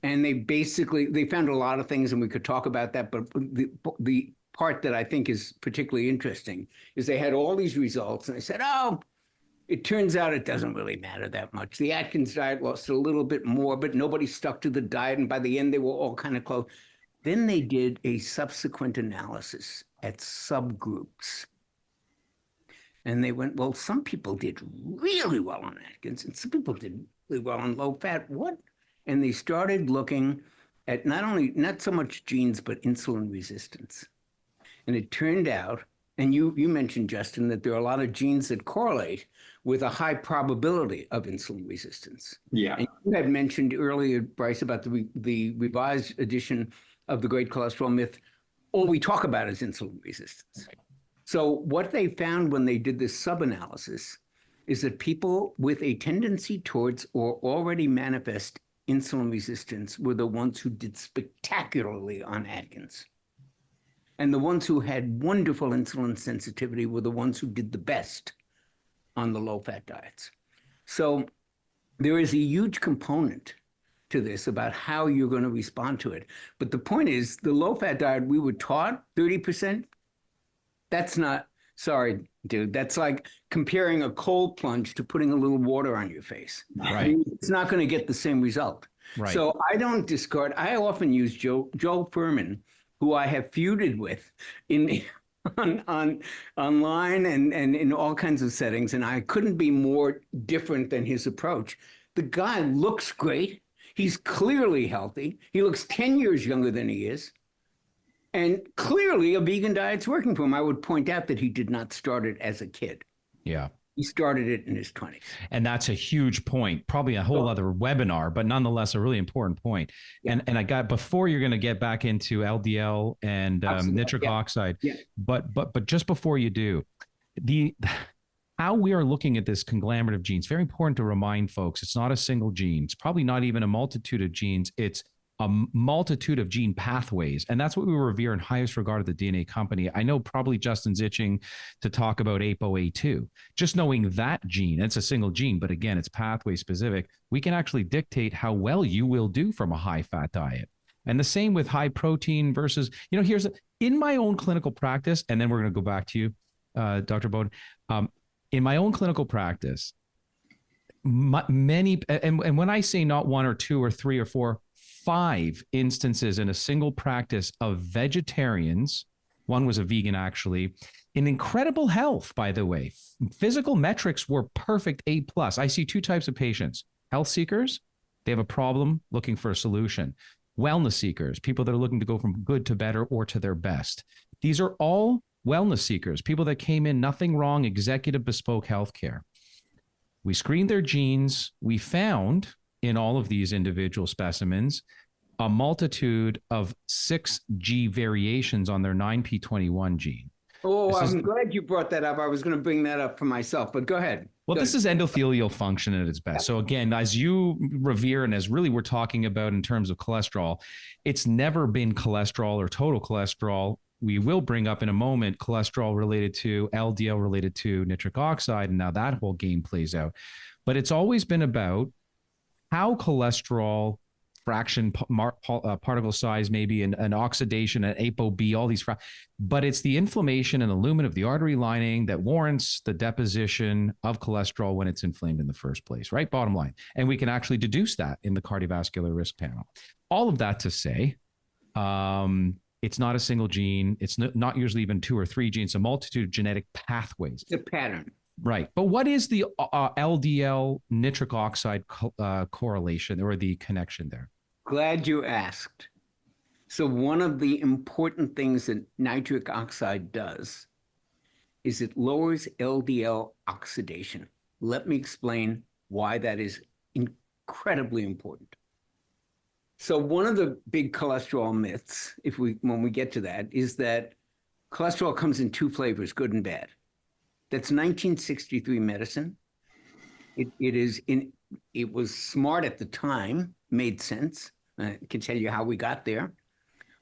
And they found a lot of things, and we could talk about that. But the part that I think is particularly interesting is they had all these results and they said, oh, it turns out it doesn't really matter that much. The Atkins diet lost a little bit more, but nobody stuck to the diet. And by the end, they were all kind of close. Then they did a subsequent analysis at subgroups. And they went, well, some people did really well on Atkins and some people did really well on low fat. What? And they started looking at not so much genes, but insulin resistance. And it turned out, and you mentioned, Justin, that there are a lot of genes that correlate with a high probability of insulin resistance. Yeah. And you had mentioned earlier, Bryce, about the revised edition of The Great Cholesterol Myth. All we talk about is insulin resistance. So what they found when they did this sub-analysis is that people with a tendency towards or already manifest insulin resistance were the ones who did spectacularly on Atkins. And the ones who had wonderful insulin sensitivity were the ones who did the best on the low-fat diets. So there is a huge component to this about how you're going to respond to it. But the point is, the low-fat diet we were taught, 30%, that's not, sorry, dude, that's like comparing a cold plunge to putting a little water on your face. Right. I mean, it's not going to get the same result. Right. So I don't discard, I often use Joel Furman, who I have feuded with online and in all kinds of settings, and I couldn't be more different than his approach. The guy looks great. He's clearly healthy. He looks 10 years younger than he is. And clearly a vegan diet's working for him. I would point out that he did not start it as a kid. Yeah. He started it in his 20s. And that's a huge point, probably a whole other webinar, but nonetheless, a really important point. Yeah. And I got, before you're going to get back into LDL and nitric oxide, but just before you do, how we are looking at this conglomerate of genes, very important to remind folks, it's not a single gene. It's probably not even a multitude of genes. It's a multitude of gene pathways. And that's what we revere in highest regard of the DNA company. I know probably Justin's itching to talk about ApoA2. Just knowing that gene, it's a single gene, but again, it's pathway specific. We can actually dictate how well you will do from a high fat diet. And the same with high protein versus, here's in my own clinical practice, and then we're going to go back to you, Dr. Bowden. In my own clinical practice, many, and when I say not 1 or 2 or 3 or 4, 5 instances in a single practice of vegetarians, one was a vegan actually, in incredible health, by the way. Physical metrics were perfect, A+. I see 2 types of patients: health seekers, they have a problem looking for a solution; wellness seekers, people that are looking to go from good to better or to their best. These are all wellness seekers, people that came in, nothing wrong, executive bespoke healthcare. We screened their genes. We found in all of these individual specimens a multitude of 6G variations on their 9p21 gene. Oh, I'm glad you brought that up. I was going to bring that up for myself, but go ahead. Well, this is endothelial function at its best. So again, as you revere and as really we're talking about in terms of cholesterol, it's never been cholesterol or total cholesterol. We will bring up in a moment cholesterol related to LDL related to nitric oxide, and now that whole game plays out. But it's always been about how cholesterol fraction, particle size, maybe an oxidation, an ApoB, all these, but it's the inflammation and the lumen of the artery lining that warrants the deposition of cholesterol when it's inflamed in the first place, right? Bottom line. And we can actually deduce that in the cardiovascular risk panel. All of that to say, it's not a single gene. It's not usually even 2 or 3 genes, a multitude of genetic pathways. It's a pattern. Right. But what is the LDL nitric oxide correlation or the connection there? Glad you asked. So one of the important things that nitric oxide does is it lowers LDL oxidation. Let me explain why that is incredibly important. So one of the big cholesterol myths, when we get to that, is that cholesterol comes in 2 flavors, good and bad. That's 1963 medicine. It was smart at the time, made sense. I can tell you how we got there.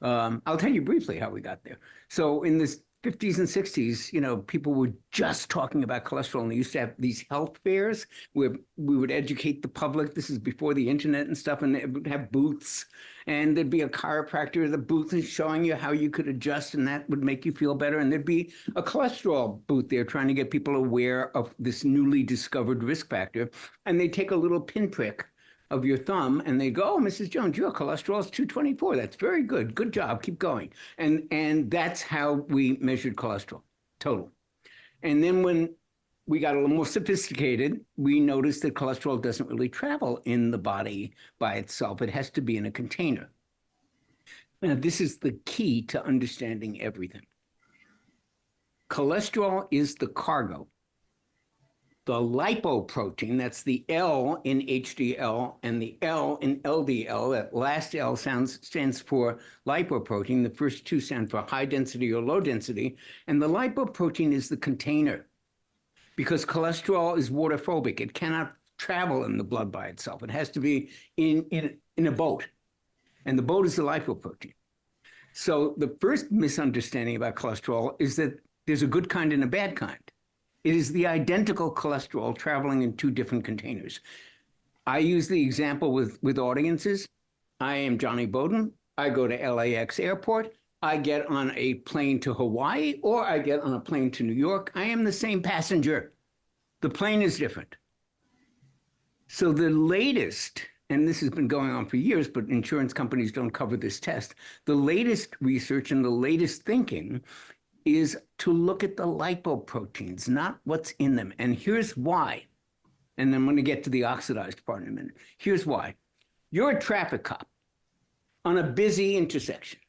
I'll tell you briefly how we got there. So in the 50s and 60s, people were just talking about cholesterol, and they used to have these health fairs where we would educate the public. This is before the internet and stuff, and they would have booths, and there'd be a chiropractor at the booth and showing you how you could adjust, and that would make you feel better. And there'd be a cholesterol booth there trying to get people aware of this newly discovered risk factor. And they take a little pinprick of your thumb, and they go, "Oh, Mrs. Jones, your cholesterol is 224. That's very good. Good job. Keep going." And that's how we measured cholesterol, total. And then when we got a little more sophisticated, we noticed that cholesterol doesn't really travel in the body by itself. It has to be in a container. Now, this is the key to understanding everything. Cholesterol is the cargo. The lipoprotein, that's the L in HDL and the L in LDL, that last L stands for lipoprotein. The first 2 stand for high density or low density. And the lipoprotein is the container, because cholesterol is water-phobic. It cannot travel in the blood by itself. It has to be in a boat. And the boat is the lipoprotein. So the first misunderstanding about cholesterol is that there's a good kind and a bad kind. It is the identical cholesterol traveling in 2 different containers. I use the example with audiences. I am Johnny Bowden. I go to LAX airport. I get on a plane to Hawaii, or I get on a plane to New York. I am the same passenger. The plane is different. So the latest, and this has been going on for years, but insurance companies don't cover this test. The latest research and the latest thinking is to look at the lipoproteins, not what's in them. And here's why. And I'm going to get to the oxidized part in a minute. Here's why. You're a traffic cop on a busy intersection,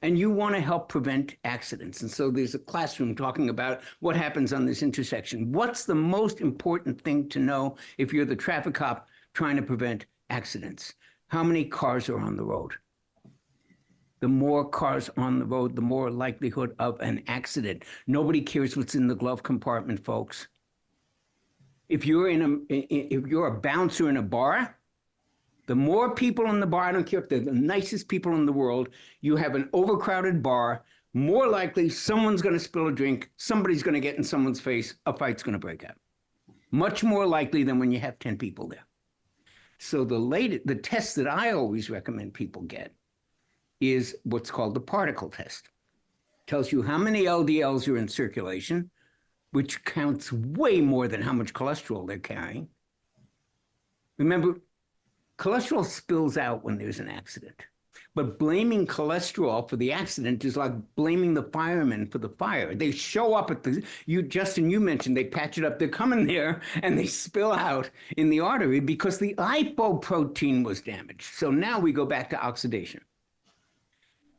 and you want to help prevent accidents. And so there's a classroom talking about what happens on this intersection. What's the most important thing to know if you're the traffic cop trying to prevent accidents? How many cars are on the road? The more cars on the road, the more likelihood of an accident. Nobody cares what's in the glove compartment, folks. If you're a bouncer in a bar, the more people in the bar, I don't care if they're the nicest people in the world, you have an overcrowded bar, more likely someone's going to spill a drink, somebody's going to get in someone's face, a fight's going to break out. Much more likely than when you have 10 people there. So the test that I always recommend people get is what's called the particle test. Tells you how many LDLs are in circulation, which counts way more than how much cholesterol they're carrying. Remember, cholesterol spills out when there's an accident. But blaming cholesterol for the accident is like blaming the firemen for the fire. They show up at Justin, you mentioned they patch it up. They're coming there and they spill out in the artery because the lipoprotein was damaged. So now we go back to oxidation.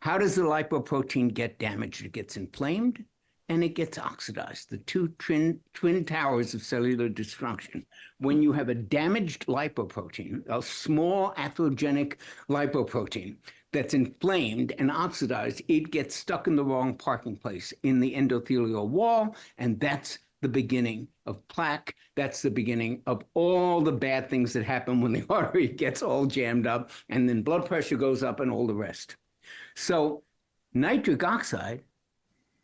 How does the lipoprotein get damaged? It gets inflamed, and it gets oxidized. The two twin towers of cellular destruction. When you have a damaged lipoprotein, a small atherogenic lipoprotein that's inflamed and oxidized, it gets stuck in the wrong parking place in the endothelial wall, and that's the beginning of plaque. That's the beginning of all the bad things that happen when the artery gets all jammed up, and then blood pressure goes up and all the rest. So nitric oxide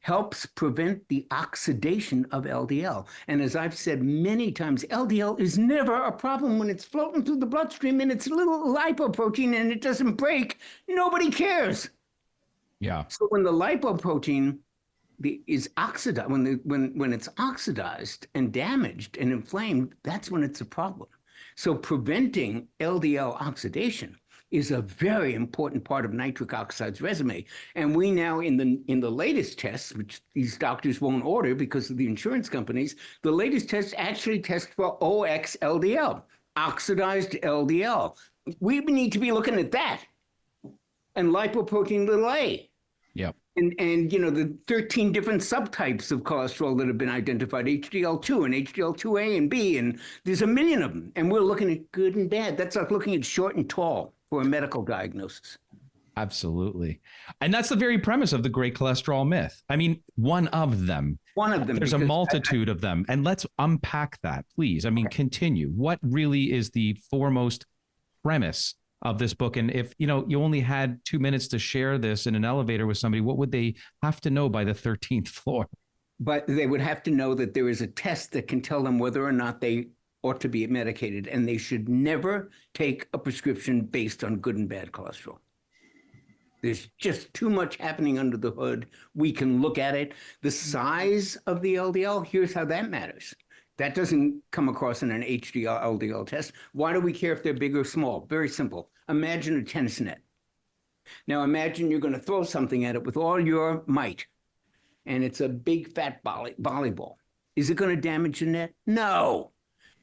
helps prevent the oxidation of LDL. And as I've said many times, LDL is never a problem when it's floating through the bloodstream and it's a little lipoprotein and it doesn't break. Nobody cares. Yeah. So when the lipoprotein is oxidized, when it's oxidized and damaged and inflamed, that's when it's a problem. So preventing LDL oxidation is a very important part of nitric oxide's resume. And we now, in the latest tests, which these doctors won't order because of the insurance companies, the latest tests actually test for OXLDL, oxidized LDL. We need to be looking at that. And lipoprotein little a. Yep. And the 13 different subtypes of cholesterol that have been identified, HDL2 and HDL2A and B, and there's a million of them. And we're looking at good and bad. That's like looking at short and tall for a medical diagnosis. Absolutely. And that's the very premise of the great cholesterol myth. I mean, one of them. One of them. There's a multitude of them. And let's unpack that, please. I mean, continue. What really is the foremost premise of this book? And if, you only had 2 minutes to share this in an elevator with somebody, what would they have to know by the 13th floor? But they would have to know that there is a test that can tell them whether or not they ought to be medicated, and they should never take a prescription based on good and bad cholesterol. There's just too much happening under the hood. We can look at it. The size of the LDL, here's how that matters. That doesn't come across in an HDL LDL test. Why do we care if they're big or small? Very simple. Imagine a tennis net. Now imagine you're going to throw something at it with all your might, and it's a big fat volleyball. Is it going to damage the net? No.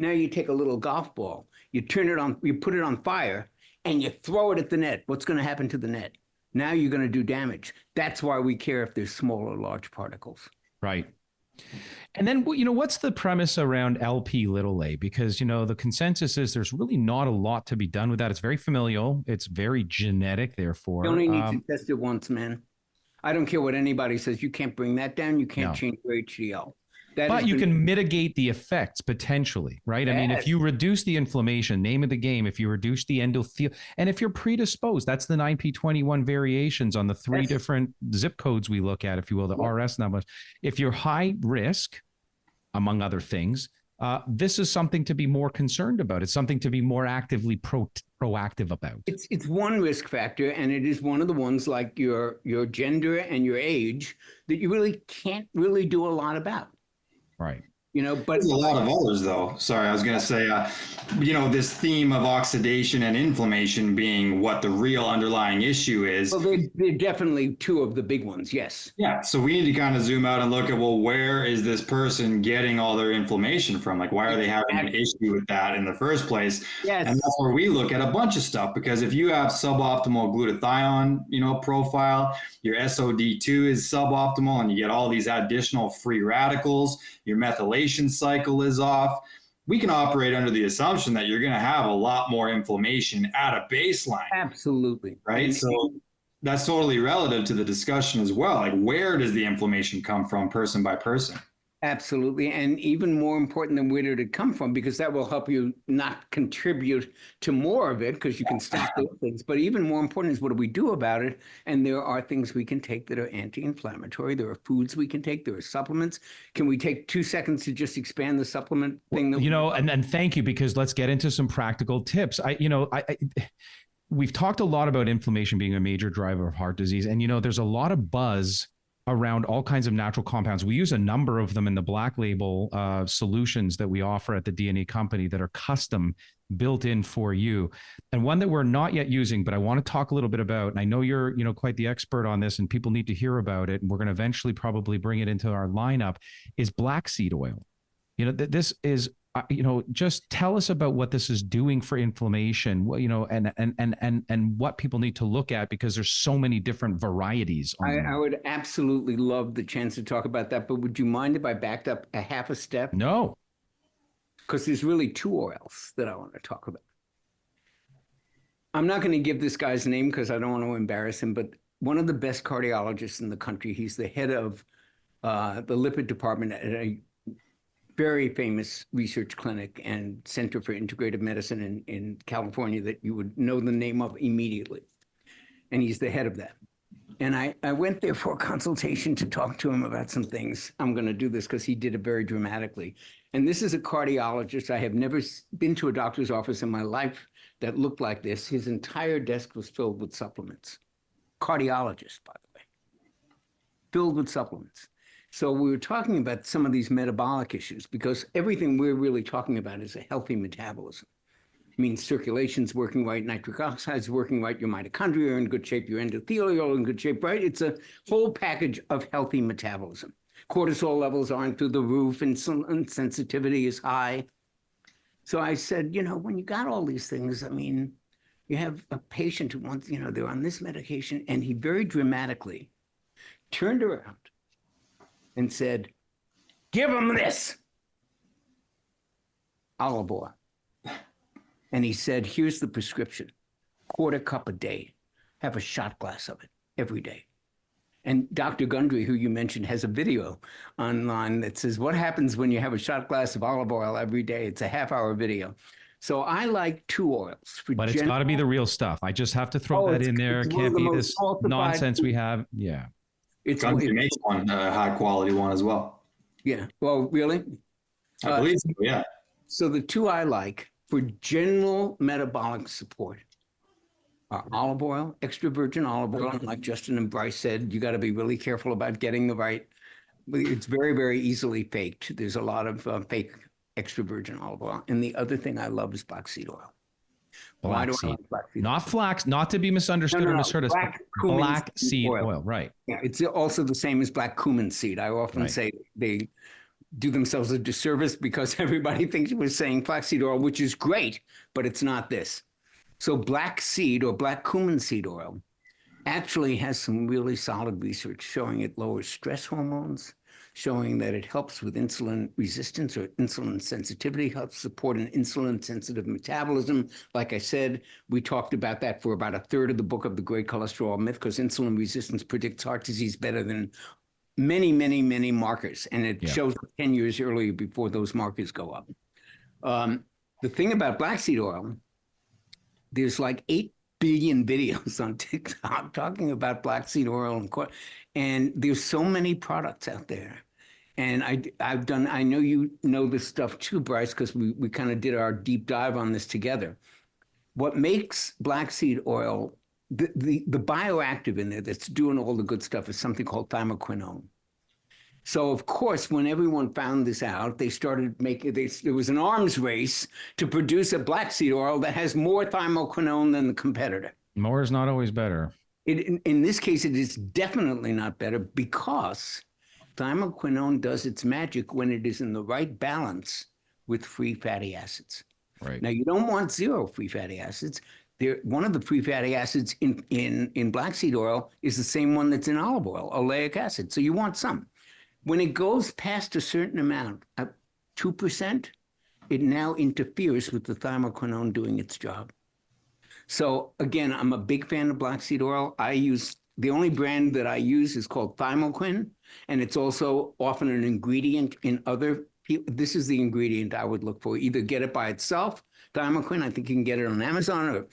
Now you take a little golf ball, you turn it on, you put it on fire, and you throw it at the net. What's going to happen to the net? Now you're going to do damage. That's why we care if there's small or large particles. Right. And then, what's the premise around LP little a? Because, the consensus is there's really not a lot to be done with that. It's very familial. It's very genetic, therefore. You only need to test it once, man. I don't care what anybody says. You can't bring that down. You can't change your HDL. But you can mitigate the effects potentially, right? Yes. I mean, if you reduce the inflammation, name of the game, if you reduce the endothelium, and if you're predisposed, that's the 9p21 variations on the three different zip codes we look at, if you will, the RS numbers. If you're high risk, among other things, this is something to be more concerned about. It's something to be more actively proactive about. It's one risk factor, and it is one of the ones like your gender and your age that you really can't really do a lot about. Right. But there's a lot of others, though. Sorry, I was going to say, this theme of oxidation and inflammation being what the real underlying issue is. Well, they're definitely two of the big ones, yes. Yeah, so we need to kind of zoom out and look at, where is this person getting all their inflammation from? Like, why are they having an issue with that in the first place? Yes. And that's where we look at a bunch of stuff, because if you have suboptimal glutathione, profile, your SOD2 is suboptimal, and you get all these additional free radicals, your methylation cycle is off, we can operate under the assumption that you're going to have a lot more inflammation at a baseline. Absolutely. Right. So that's totally relative to the discussion as well. Like, where does the inflammation come from person by person? Absolutely. And even more important than where did it come from, because that will help you not contribute to more of it, because you can stop those things. But even more important is, what do we do about it? And there are things we can take that are anti-inflammatory. There are foods we can take. There are supplements. Can we take 2 seconds to just expand the supplement thing? And thank you, because let's get into some practical tips. We've talked a lot about inflammation being a major driver of heart disease. And, there's a lot of buzz around all kinds of natural compounds. We use a number of them in the black label solutions that we offer at the DNA company that are custom built in for you. And one that we're not yet using, but I want to talk a little bit about, and I know you're, quite the expert on this and people need to hear about it, and we're going to eventually probably bring it into our lineup, is black seed oil. This is, just tell us about what this is doing for inflammation, and what people need to look at, because there's so many different varieties on I would absolutely love the chance to talk about that, but would you mind if I backed up a half a step? No. Because there's really two oils that I want to talk about. I'm not going to give this guy's name because I don't want to embarrass him, but one of the best cardiologists in the country, he's the head of the lipid department at a very famous research clinic and Center for Integrative Medicine in California that you would know the name of immediately. And he's the head of that. And I went there for a consultation to talk to him about some things. I'm going to do this because he did it very dramatically. And this is a cardiologist. I have never been to a doctor's office in my life that looked like this. His entire desk was filled with supplements. Cardiologist, by the way, filled with supplements. So we were talking about some of these metabolic issues, because everything we're really talking about is a healthy metabolism. It means circulation's working right, nitric oxide's working right, your mitochondria are in good shape, your endothelial are in good shape, right? It's a whole package of healthy metabolism. Cortisol levels aren't through the roof, insulin sensitivity is high. So I said, when you got all these things, you have a patient who wants, they're on this medication, and he very dramatically turned around and said, give them this olive oil. And he said, here's the prescription, quarter cup a day, have a shot glass of it every day. And Dr. Gundry, who you mentioned, has a video online that says, what happens when you have a shot glass of olive oil every day? It's a half-hour video. So I like two oils. But it's got to be the real stuff. I just have to throw that in there. It can't be this nonsense we have. Yeah. It's makes one a high quality one as well. Yeah. Well, really? I believe so, yeah. So the two I like for general metabolic support are olive oil, extra virgin olive oil. Like Justin and Bryce said, you got to be really careful about getting the right. It's very, very easily faked. There's a lot of fake extra virgin olive oil. And the other thing I love is black seed oil. Black seed. Not flax, not to be misunderstood or misheard. Black seed oil, right. Yeah, it's also the same as black cumin seed. I often say they do themselves a disservice because everybody thinks we're saying flaxseed oil, which is great, but it's not this. So black seed or black cumin seed oil actually has some really solid research showing it lowers stress hormones, showing that it helps with insulin resistance or insulin sensitivity, helps support an insulin-sensitive metabolism. Like I said, we talked about that for about a third of the book of The Great Cholesterol Myth, because insulin resistance predicts heart disease better than many, many, many markers. And it shows 10 years earlier before those markers go up. The thing about black seed oil, there's like 8 billion videos on TikTok talking about black seed oil, and there's so many products out there. And I know you know this stuff too, Bryce, because we kind of did our deep dive on this together. What makes black seed oil, the bioactive in there that's doing all the good stuff is something called thymoquinone. So, of course, when everyone found this out, they started making, there was an arms race to produce a black seed oil that has more thymoquinone than the competitor. More is not always better. In this case, it is definitely not better, because thymoquinone does its magic when it is in the right balance with free fatty acids. Right. Now, you don't want zero free fatty acids. One of the free fatty acids in black seed oil is the same one that's in olive oil, oleic acid. So you want some. When it goes past a certain amount, 2%, it now interferes with the thymoquinone doing its job. So again, I'm a big fan of black seed oil. The only brand that I use is called Thymoquin, and it's also often an ingredient in other. This is the ingredient I would look for. Either get it by itself, Thymoquin. I think you can get it on Amazon,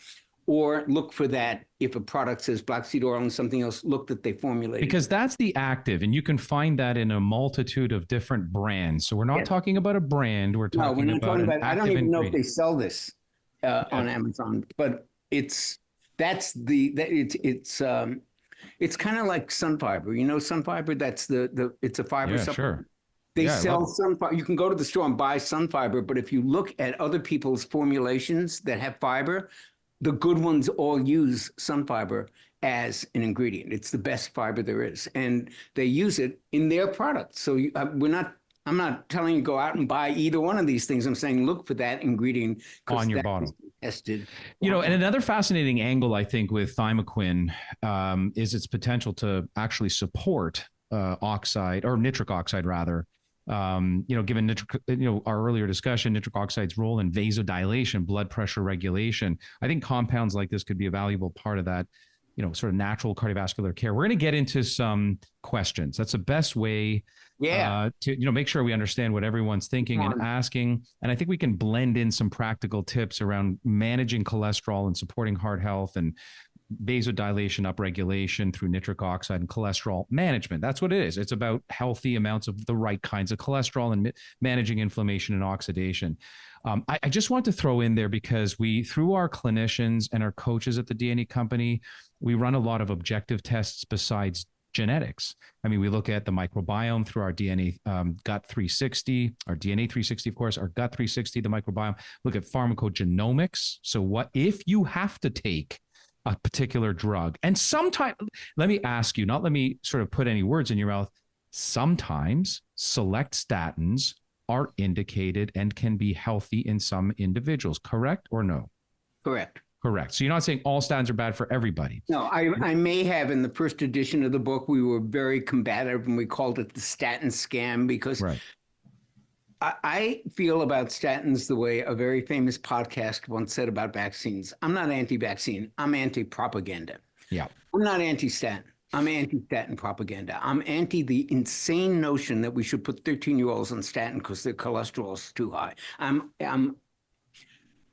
or look for that. If a product says black seed oil and something else, look that they formulated. Because that's the active, and you can find that in a multitude of different brands. So we're not talking about a brand. We're talking about an active I don't even know if ingredient. they sell this on Amazon, but it's kind of like Sunfiber. You know Sunfiber? That's it's a fiber supplement. Sure. They sell Sunfiber. You can go to the store and buy Sunfiber, but if you look at other people's formulations that have fiber, the good ones all use Sunfiber as an ingredient. It's the best fiber there is, and they use it in their products. So we're not I'm not telling you to go out and buy either one of these things. I'm saying look for that ingredient on your that bottle. Tested. You know, and another fascinating angle, I think, with thymoquin is its potential to actually support oxide or nitric oxide, rather. Given our earlier discussion, nitric oxide's role in vasodilation, blood pressure regulation, I think compounds like this could be a valuable part of that, sort of natural cardiovascular care. We're going to get into some questions. That's the best way to make sure we understand what everyone's thinking and asking. And I think we can blend in some practical tips around managing cholesterol and supporting heart health and vasodilation upregulation through nitric oxide and cholesterol management. That's what it is. It's about healthy amounts of the right kinds of cholesterol and managing inflammation and oxidation. I just want to throw in there, because through our clinicians and our coaches at the DNA company, we run a lot of objective tests besides genetics. I mean, we look at the microbiome through our DNA gut 360, our DNA 360, of course, our gut 360, the microbiome. Look at pharmacogenomics. So what if you have to take a particular drug? And sometimes, let me ask you, not let me sort of put any words in your mouth, sometimes select statins are indicated and can be healthy in some individuals, correct or no? Correct. Correct. So you're not saying all statins are bad for everybody. No, I may have. In the first edition of the book, we were very combative and we called it the statin scam, because I feel about statins the way a very famous podcast once said about vaccines. I'm not anti-vaccine. I'm anti-propaganda. Yeah. I'm not anti-statin. I'm anti-statin propaganda. I'm anti the insane notion that we should put 13-year-olds on statin because their cholesterol is too high. I'm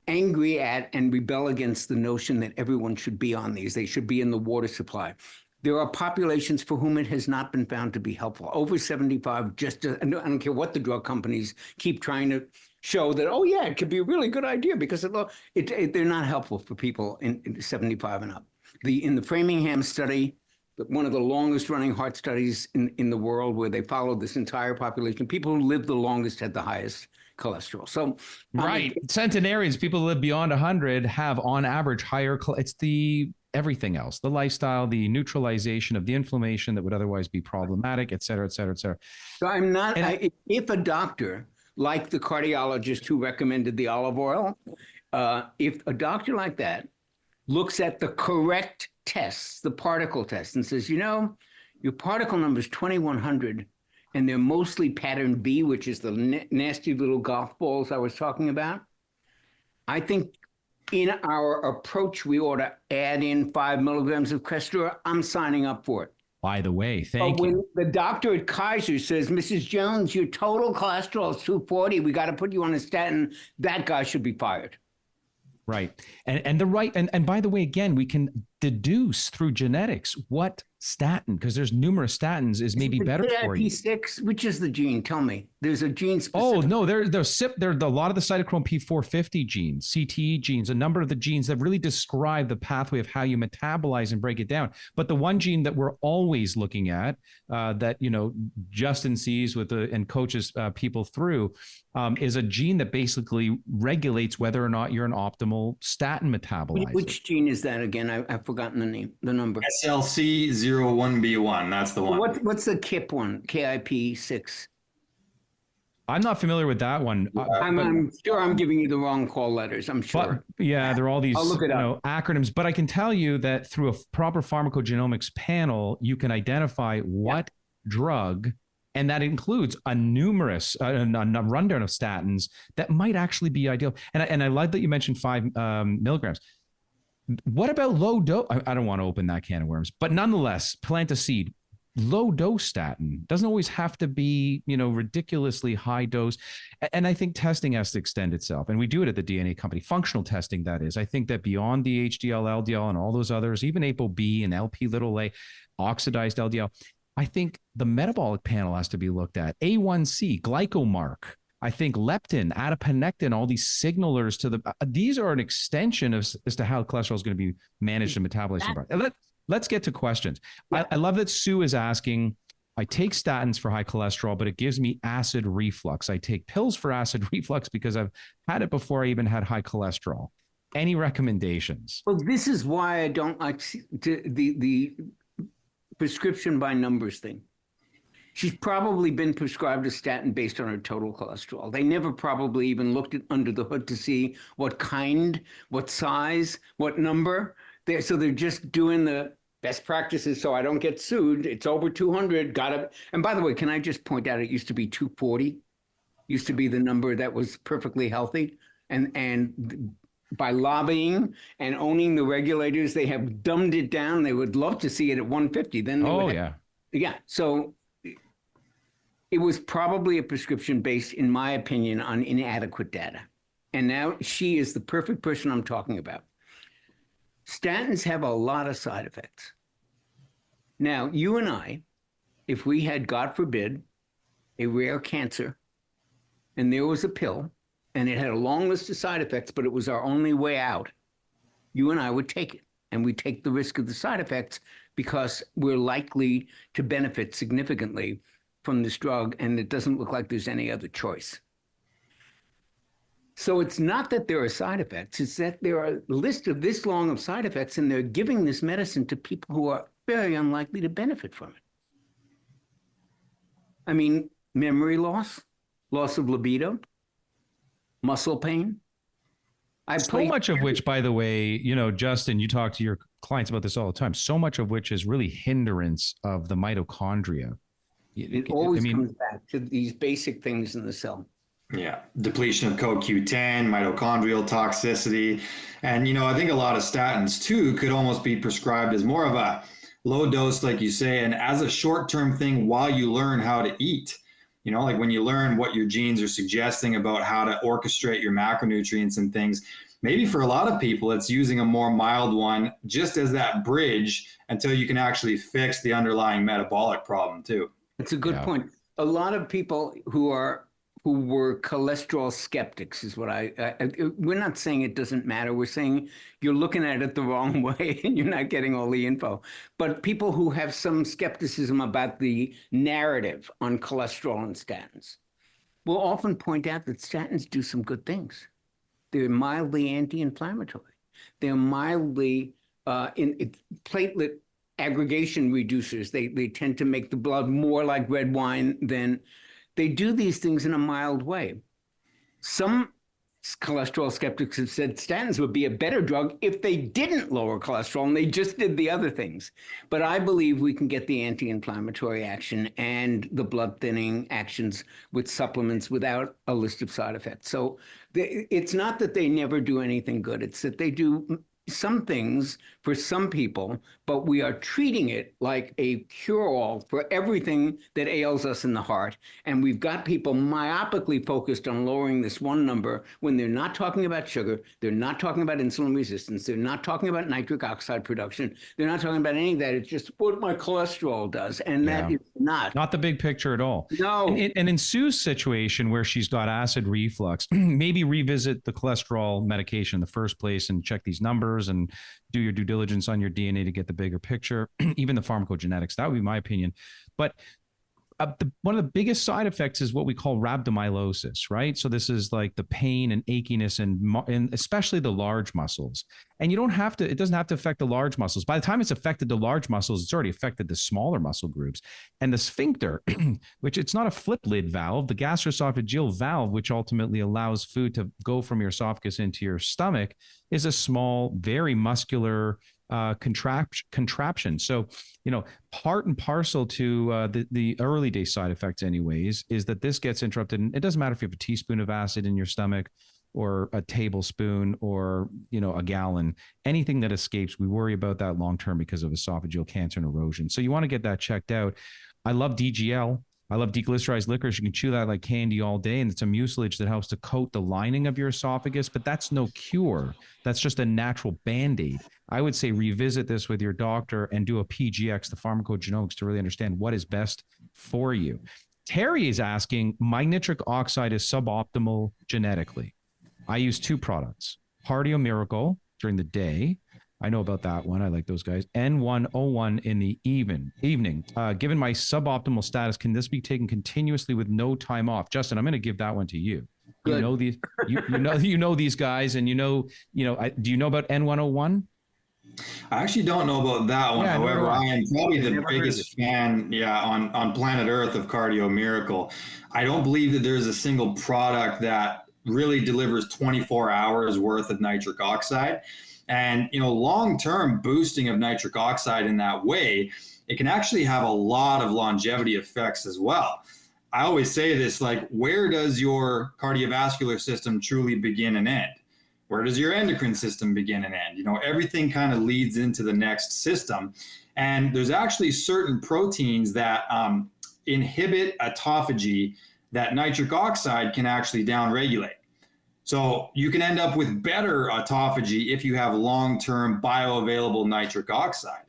angry at and rebel against the notion that everyone should be on these. They should be in the water supply. There are populations for whom it has not been found to be helpful. Over 75, I don't care what the drug companies keep trying to show that, oh yeah, it could be a really good idea, because they're not helpful for people in 75 and up. In the Framingham study, one of the longest running heart studies in the world, where they followed this entire population, people who lived the longest had the highest cholesterol. So centenarians, people who live beyond 100, have on average higher. It's the everything else, the lifestyle, the neutralization of the inflammation that would otherwise be problematic, et cetera, et cetera, et cetera. So I'm not. If a doctor, like the cardiologist who recommended the olive oil, if a doctor like that looks at the correct tests, the particle tests, and says, your particle number is 2100, and they're mostly pattern B, which is the nasty little golf balls I was talking about, I think in our approach, we ought to add in 5 milligrams of Crestor. I'm signing up for it. By the way, thank you. When the doctor at Kaiser says, Mrs. Jones, your total cholesterol is 240, we got to put you on a statin, that guy should be fired. Right. And by the way, again, we can deduce through genetics what statin, because there's numerous statins, is maybe better for you. P6, which is the gene? Tell me. There's a gene specific. Oh, no, there's a lot of the cytochrome P450 genes, CTE genes, a number of the genes that really describe the pathway of how you metabolize and break it down. But the one gene that we're always looking at, that, Justin sees and coaches people through, is a gene that basically regulates whether or not you're an optimal statin metabolizer. Which gene is that again? I've forgotten the number. SLC01B1. That's the one. What's the KIP one? KIP6. I'm not familiar with that one. I'm sure I'm giving you the wrong call letters. I'm sure. But, there are all these acronyms. But I can tell you that through a proper pharmacogenomics panel, you can identify what drug, and that includes a rundown of statins that might actually be ideal. And I like that you mentioned 5 milligrams. What about low dose? I don't want to open that can of worms, but nonetheless, plant a seed. Low dose statin doesn't always have to be, ridiculously high dose. And I think testing has to extend itself. And we do it at the DNA company, functional testing, that is. I think that beyond the HDL, LDL, and all those others, even ApoB and LP(a), oxidized LDL, I think the metabolic panel has to be looked at. A1C, glycomark. I think leptin, adiponectin, all these signalers these are an extension as to how cholesterol is going to be managed and metabolized. Let's get to questions. I love that Sue is asking, I take statins for high cholesterol, but it gives me acid reflux. I take pills for acid reflux because I've had it before I even had high cholesterol. Any recommendations? Well, this is why I don't like the prescription by numbers thing. She's probably been prescribed a statin based on her total cholesterol. They never probably even looked at under the hood to see what kind, what size, what number. So they're just doing the best practices so I don't get sued. It's over 200, got it. And by the way, can I just point out, it used to be 240, used to be the number that was perfectly healthy. And by lobbying and owning the regulators, they have dumbed it down. They would love to see it at 150. Then they would have, yeah. So it was probably a prescription based, in my opinion, on inadequate data. And now she is the perfect person I'm talking about. Statins have a lot of side effects. Now, you and I, if we had, God forbid, a rare cancer, and there was a pill, and it had a long list of side effects, but it was our only way out, you and I would take it. And we take the risk of the side effects because we're likely to benefit significantly from this drug, and it doesn't look like there's any other choice. So it's not that there are side effects, it's that there are a list of this long of side effects, and they're giving this medicine to people who are very unlikely to benefit from it. I mean, memory loss of libido, muscle pain. So much of which, by the way, Justin, you talk to your clients about this all the time, so much of which is really hindrance of the mitochondria. It always comes back to these basic things in the cell. Yeah, depletion of CoQ10, mitochondrial toxicity. And, I think a lot of statins, too, could almost be prescribed as more of a low dose, like you say, and as a short-term thing while you learn how to eat. Like when you learn what your genes are suggesting about how to orchestrate your macronutrients and things, maybe for a lot of people, it's using a more mild one just as that bridge until you can actually fix the underlying metabolic problem, too. It's a good point. A lot of people who were cholesterol skeptics is what we're not saying it doesn't matter. We're saying you're looking at it the wrong way and you're not getting all the info. But people who have some skepticism about the narrative on cholesterol and statins will often point out that statins do some good things. They're mildly anti-inflammatory. They're mildly platelet aggregation reducers. They tend to make the blood more like red wine than they do these things in a mild way. Some cholesterol skeptics have said statins would be a better drug if they didn't lower cholesterol and they just did the other things. But I believe we can get the anti-inflammatory action and the blood thinning actions with supplements without a list of side effects. So it's not that they never do anything good. It's that they do some things for some people, but we are treating it like a cure-all for everything that ails us in the heart. And we've got people myopically focused on lowering this one number when they're not talking about sugar, they're not talking about insulin resistance, they're not talking about nitric oxide production, they're not talking about any of that. It's just what my cholesterol does. And that is not the big picture at all. No. And in Sue's situation where she's got acid reflux, maybe revisit the cholesterol medication in the first place and check these numbers and do your due diligence on your DNA to get the bigger picture, even the pharmacogenetics. That would be my opinion. But one of the biggest side effects is what we call rhabdomyolysis, right? So this is like the pain and achiness and especially the large muscles. And it doesn't have to affect the large muscles. By the time it's affected the large muscles, it's already affected the smaller muscle groups. And the sphincter, which it's not a flip lid valve, the gastroesophageal valve, which ultimately allows food to go from your esophagus into your stomach, is a small, very muscular contraption. So, part and parcel to the early day side effects anyways, is that this gets interrupted. And it doesn't matter if you have a teaspoon of acid in your stomach or a tablespoon or, a gallon, anything that escapes, we worry about that long-term because of esophageal cancer and erosion. So you want to get that checked out. I love DGL. I love deglycerized licorice. You can chew that like candy all day, and it's a mucilage that helps to coat the lining of your esophagus, but that's no cure. That's just a natural Band-Aid. I would say revisit this with your doctor and do a PGX, the pharmacogenomics, to really understand what is best for you. Terry is asking, my nitric oxide is suboptimal genetically. I use two products, Cardio Miracle during the day. I know about that one. I like those guys. N101 in the evening. Given my suboptimal status, can this be taken continuously with no time off? Justin, I'm going to give that one to you. Good. You know these guys, and do you know about N101? I actually don't know about that one. Yeah, nor do However, I. I am probably the Never heard of it. biggest fan, yeah, on planet Earth of Cardio Miracle. I don't believe that there's a single product that really delivers 24 hours worth of nitric oxide. And long-term boosting of nitric oxide in that way, it can actually have a lot of longevity effects as well. I always say this, like, where does your cardiovascular system truly begin and end? Where does your endocrine system begin and end? Everything kind of leads into the next system. And there's actually certain proteins that inhibit autophagy that nitric oxide can actually downregulate. So you can end up with better autophagy if you have long-term bioavailable nitric oxide.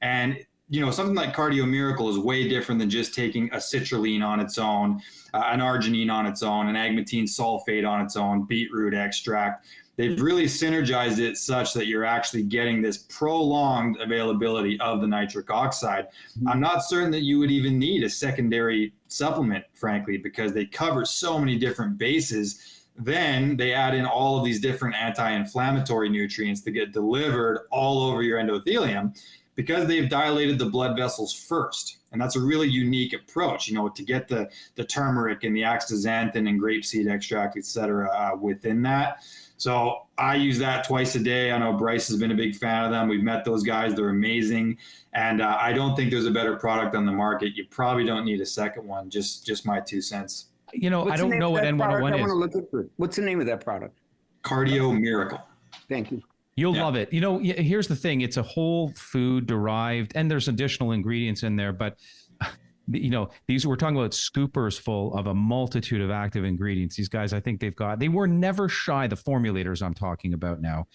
And something like Cardio Miracle is way different than just taking a citrulline on its own, an arginine on its own, an agmatine sulfate on its own, beetroot extract. They've really synergized it such that you're actually getting this prolonged availability of the nitric oxide. I'm not certain that you would even need a secondary supplement, frankly, because they cover so many different bases. Then they add in all of these different anti-inflammatory nutrients that get delivered all over your endothelium because they've dilated the blood vessels first. And that's a really unique approach, to get the turmeric and the astaxanthin and grapeseed extract, et cetera, within that. So I use that twice a day. I know Bryce has been a big fan of them. We've met those guys. They're amazing. And I don't think there's a better product on the market. You probably don't need a second one. Just my 2 cents. I don't know what N101 is. I want to look at it. What's the name of that product? Cardio Miracle. Thank you. You'll love it. Here's the thing. It's a whole food derived, and there's additional ingredients in there, but these, we're talking about scoopers full of a multitude of active ingredients. These guys, I think they were never shy. The formulators I'm talking about now,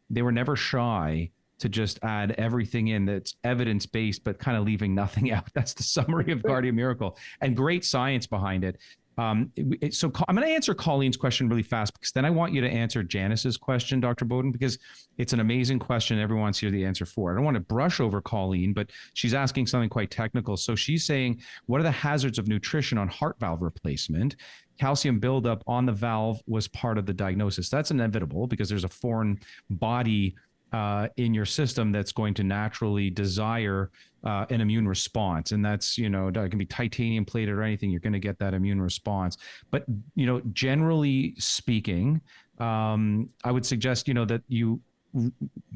they were never shy to just add everything in that's evidence-based, but kind of leaving nothing out. That's the summary of Cardio Miracle, and great science behind it. So I'm going to answer Colleen's question really fast, because then I want you to answer Janice's question, Dr. Bowden, because it's an amazing question. Everyone wants to hear the answer for. I don't want to brush over Colleen, but she's asking something quite technical. So she's saying, what are the hazards of nutrition on heart valve replacement? Calcium buildup on the valve was part of the diagnosis. That's inevitable because there's a foreign body in your system that's going to naturally desire an immune response. And that's, it can be titanium plated or anything. You're going to get that immune response. But, generally speaking, I would suggest, that you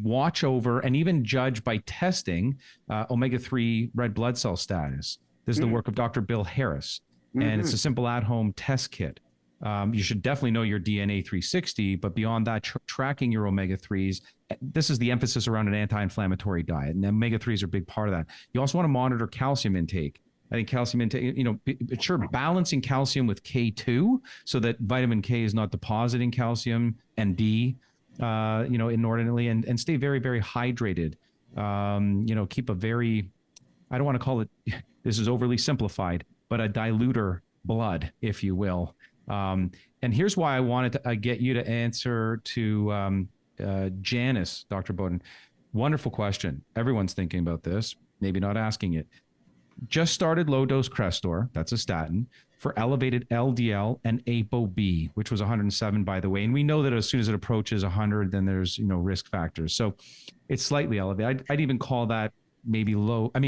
watch over and even judge by testing omega-3 red blood cell status. This is the work of Dr. Bill Harris, and it's a simple at-home test kit. You should definitely know your DNA 360, but beyond that, tracking your omega-3s, this is the emphasis around an anti-inflammatory diet, and omega-3s are a big part of that. You also want to monitor calcium intake. I think calcium intake, sure, balancing calcium with K2 so that vitamin K is not depositing calcium, and D, inordinately, and stay very, very hydrated. Keep a very, I don't want to call it, this is overly simplified, but a diluter blood, if you will. And here's why I wanted to get you to answer to Janice, Dr. Bowden. Wonderful question. Everyone's thinking about this, maybe not asking it. Just started low-dose Crestor, that's a statin, for elevated LDL and ApoB, which was 107, by the way. And we know that as soon as it approaches 100, then there's risk factors. So it's slightly elevated. I'd even call that maybe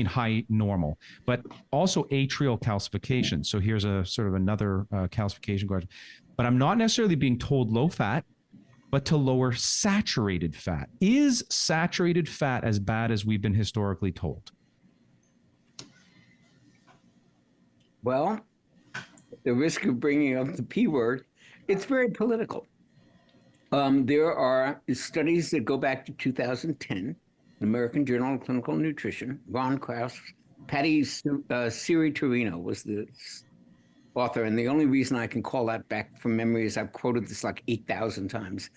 high normal, but also atrial calcification. So here's a sort of another calcification question. But I'm not necessarily being told low fat, but to lower saturated fat. Is saturated fat as bad as we've been historically told? Well, the risk of bringing up the P word, it's very political. There are studies that go back to 2010, American Journal of Clinical Nutrition. Ron Krauss, Patty Siri-Torino was the author, and the only reason I can call that back from memory is I've quoted this like 8,000 times.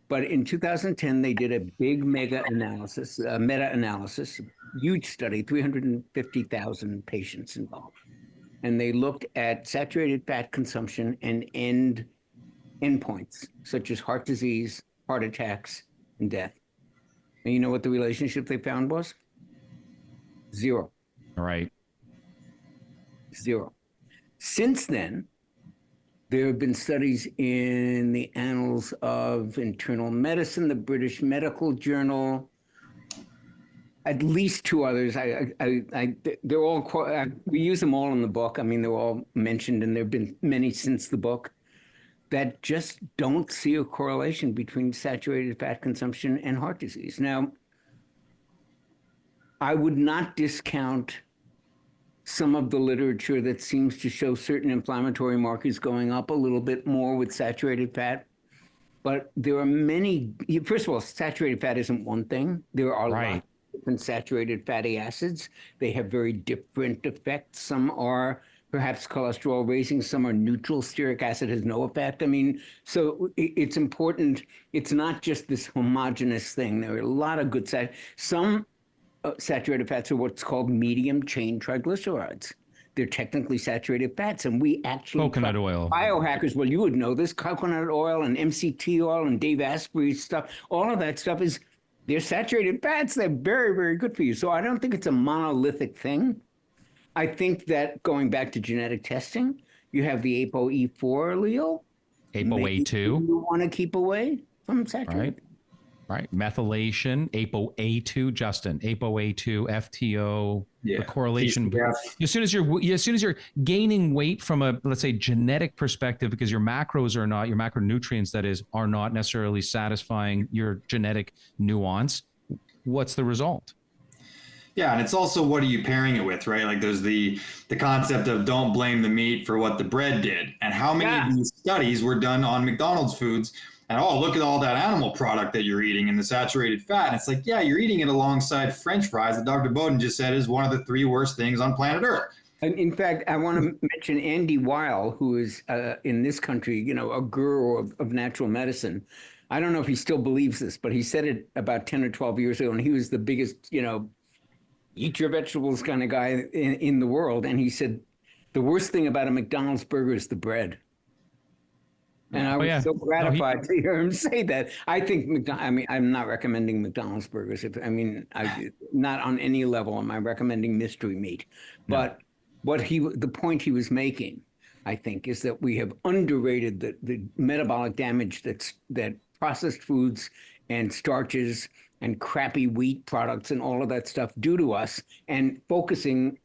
But in 2010, they did a big meta-analysis, huge study, 350,000 patients involved. And they looked at saturated fat consumption and endpoints, such as heart disease, heart attacks, and death. And you know what the relationship they found was? 0. All right. 0. Since then, there have been studies in the Annals of Internal Medicine, the British Medical Journal, at least two others. They're all, we use them all in the book. I mean, they're all mentioned, and there have been many since the book that just don't see a correlation between saturated fat consumption and heart disease. Now, I would not discount some of the literature that seems to show certain inflammatory markers going up a little bit more with saturated fat. But there are many, first of all, saturated fat isn't one thing. There are Right. lots of different saturated fatty acids. They have very different effects. Some are perhaps cholesterol raising, some are neutral. Stearic acid has no effect. I mean, so it's important. It's not just this homogeneous thing. There are a lot of good some saturated fats are what's called medium chain triglycerides. They're technically saturated fats, and we actually Coconut oil. Biohackers, well, you would know this. Coconut oil and MCT oil and Dave Asprey's stuff, all of that stuff they're saturated fats. They're very, very good for you. So I don't think it's a monolithic thing. I think that going back to genetic testing, you have the ApoE4 allele. ApoA2. You want to keep away from saturated. Right. Methylation, ApoA2, Justin, ApoA2, FTO, the correlation. As soon as you're gaining weight from a, let's say, genetic perspective, because your macronutrients, that is, are not necessarily satisfying your genetic nuance, what's the result? Yeah, and it's also, what are you pairing it with, right? Like, there's the concept of don't blame the meat for what the bread did. And how many of these studies were done on McDonald's foods? And, oh, look at all that animal product that you're eating and the saturated fat. And it's like, yeah, you're eating it alongside French fries that Dr. Bowden just said is one of the 3 worst things on planet Earth. And in fact, I want to mention Andy Weil, who is in this country, a guru of natural medicine. I don't know if he still believes this, but he said it about 10 or 12 years ago, and he was the biggest, eat your vegetables kind of guy in the world. And he said, the worst thing about a McDonald's burger is the bread. And I was so gratified to hear him say that. I think I'm not recommending McDonald's burgers. Not on any level am I recommending mystery meat. But the point he was making, I think, is that we have underrated the metabolic damage that processed foods and starches and crappy wheat products and all of that stuff do to us, and focusing,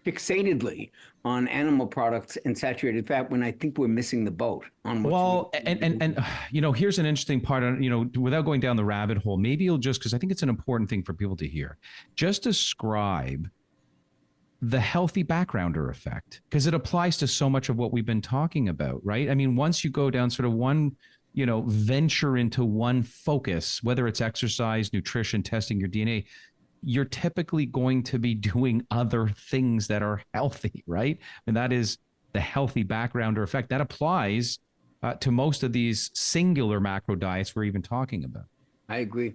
fixatedly on animal products and saturated fat, when I think we're missing the boat on what. And here's an interesting part on, without going down the rabbit hole, maybe you'll just, because I think it's an important thing for people to hear, just describe the healthy backgrounder effect, because it applies to so much of what we've been talking about, right? I mean, once you go down sort of one, venture into one focus, whether it's exercise, nutrition, testing your DNA, you're typically going to be doing other things that are healthy, right? And that is the healthy backgrounder effect. That applies to most of these singular macro diets we're even talking about. I agree.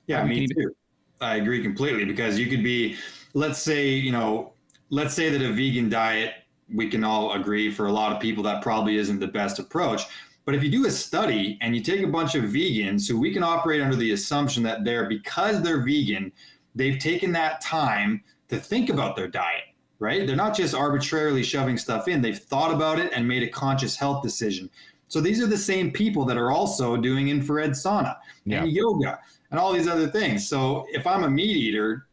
Yeah, me too. I agree completely, because you could be, let's say that a vegan diet, we can all agree for a lot of people that probably isn't the best approach. But if you do a study and you take a bunch of vegans who we can operate under the assumption that because they're vegan, they've taken that time to think about their diet, right? They're not just arbitrarily shoving stuff in. They've thought about it and made a conscious health decision. So these are the same people that are also doing infrared sauna and yoga and all these other things. So if I'm a meat eater,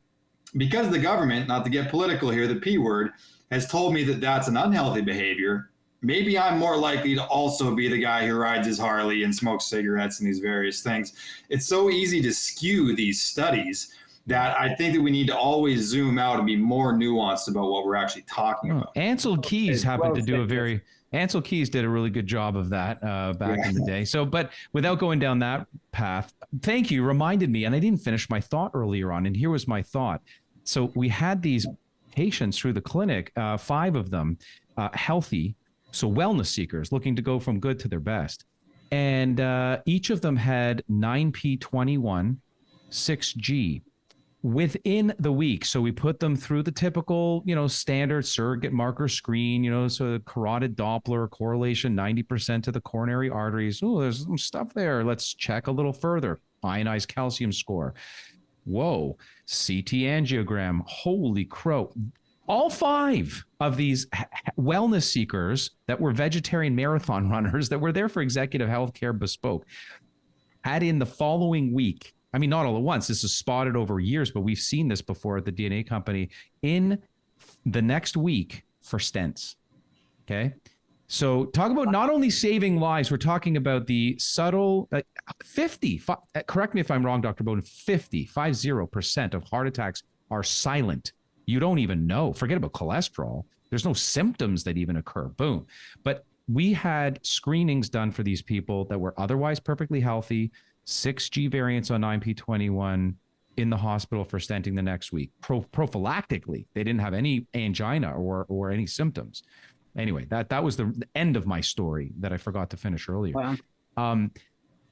because the government, not to get political here, the P word, has told me that that's an unhealthy behavior, maybe I'm more likely to also be the guy who rides his Harley and smokes cigarettes and these various things. It's so easy to skew these studies that I think that we need to always zoom out and be more nuanced about what we're actually talking about. Ansel Keys Ansel Keys did a really good job of that back in the day. So, but without going down that path, thank you, reminded me, and I didn't finish my thought earlier on, and here was my thought. So we had these patients through the clinic, 5 of them, healthy, so wellness seekers looking to go from good to their best. And each of them had 9p21, 6G within the week. So we put them through the typical, standard surrogate marker screen, so carotid Doppler correlation, 90% to the coronary arteries. Oh, there's some stuff there. Let's check a little further. Ionized calcium score. Whoa. CT angiogram. Holy crow. All 5 of these wellness seekers that were vegetarian marathon runners that were there for executive healthcare bespoke had in the following week I mean, not all at once. This is spotted over years, but we've seen this before at the DNA company in the next week for stents. Okay. So talk about not only saving lives, we're talking about the subtle 50, correct me if I'm wrong, Dr. Bowden, 50% of heart attacks are silent. You don't even know. Forget about cholesterol. There's no symptoms that even occur. Boom. But we had screenings done for these people that were otherwise perfectly healthy, 6G variants on 9P21 in the hospital for stenting the next week. Prophylactically, they didn't have any angina or any symptoms. Anyway, that was the end of my story that I forgot to finish earlier. Wow.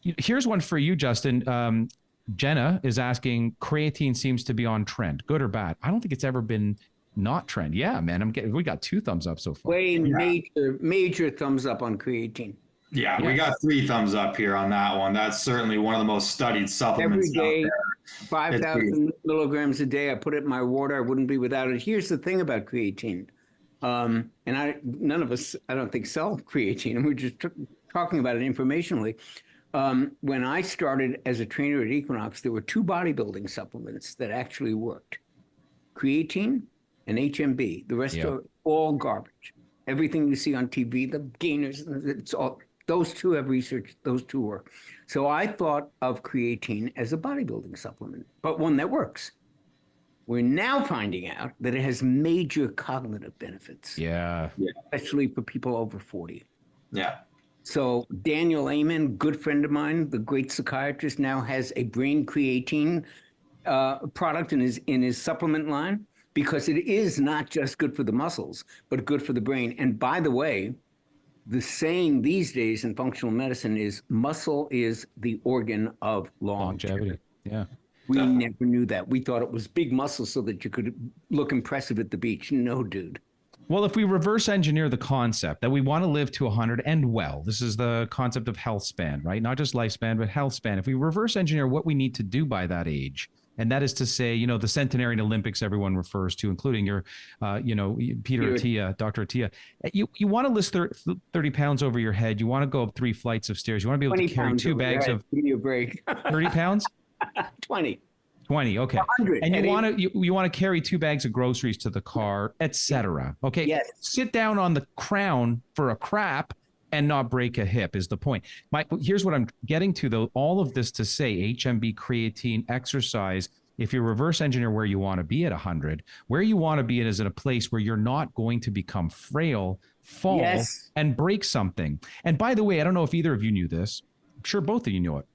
Here's one for you, Justin. Jenna is asking, creatine seems to be on trend, good or bad? I don't think it's ever been not trend. Yeah, man, we got 2 thumbs up so far. Major thumbs up on creatine. Yeah, we got 3 thumbs up here on that one. That's certainly one of the most studied supplements every day, out there. 5,000 milligrams a day. I put it in my water. I wouldn't be without it. Here's the thing about creatine. And none of us, I don't think, sell creatine. We're just talking about it informationally. When I started as a trainer at Equinox, there were 2 bodybuilding supplements that actually worked: creatine and HMB. The rest are all garbage. Everything you see on TV, the gainers, it's all, those 2 have research, those 2 work. So I thought of creatine as a bodybuilding supplement, but one that works. We're now finding out that it has major cognitive benefits. Yeah. Especially for people over 40. Yeah. So Daniel Amen, good friend of mine, the great psychiatrist, now has a brain creatine product in his supplement line, because it is not just good for the muscles, but good for the brain. And by the way, the saying these days in functional medicine is muscle is the organ of longevity. Yeah. We never knew that. We thought it was big muscle so that you could look impressive at the beach. No, dude. Well, if we reverse engineer the concept that we want to live to 100 and well, this is the concept of health span, right? Not just lifespan, but health span. If we reverse engineer what we need to do by that age, and that is to say, the centenarian Olympics everyone refers to, including your, Peter Attia, Dr. Attia, you want to list 30 pounds over your head. You want to go up 3 flights of stairs. You want to be able to carry 2 bags of 30 pounds. 20, okay. 100, and you want to carry 2 bags of groceries to the car, etc. Okay. Yes. Sit down on the crown for a crap and not break a hip is the point. Here's what I'm getting to, though. All of this to say, HMB, creatine, exercise. If you reverse engineer where you want to be at 100, where you want to be is in a place where you're not going to become frail, fall, and break something. And by the way, I don't know if either of you knew this. I'm sure both of you know it.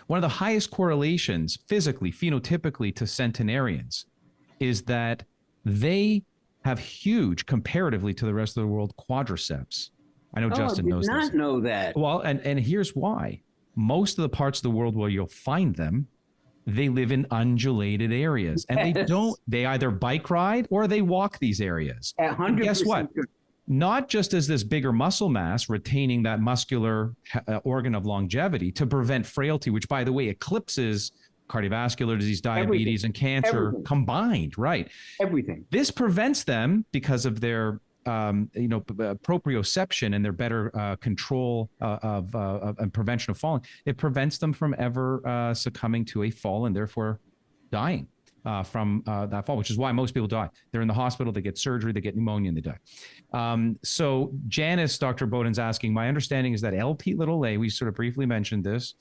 One of the highest correlations physically, phenotypically to centenarians is that they have huge, comparatively to the rest of the world, quadriceps. I know Justin knows this. I did not know that. Well, and here's why. Most of the parts of the world where you'll find them, they live in undulated areas. And they either bike ride or they walk these areas. 100%. Guess what? Not just as this bigger muscle mass retaining that muscular organ of longevity to prevent frailty, which, by the way, eclipses cardiovascular disease, diabetes, and cancer combined, right? Everything. This prevents them because of their proprioception and their better control of and prevention of falling. It prevents them from ever succumbing to a fall and therefore dying from that fall, which is why most people die. They're in the hospital, they get surgery, they get pneumonia, and they die. So Janice, Dr. Bowden's asking, my understanding is that Lp(a), we sort of briefly mentioned this,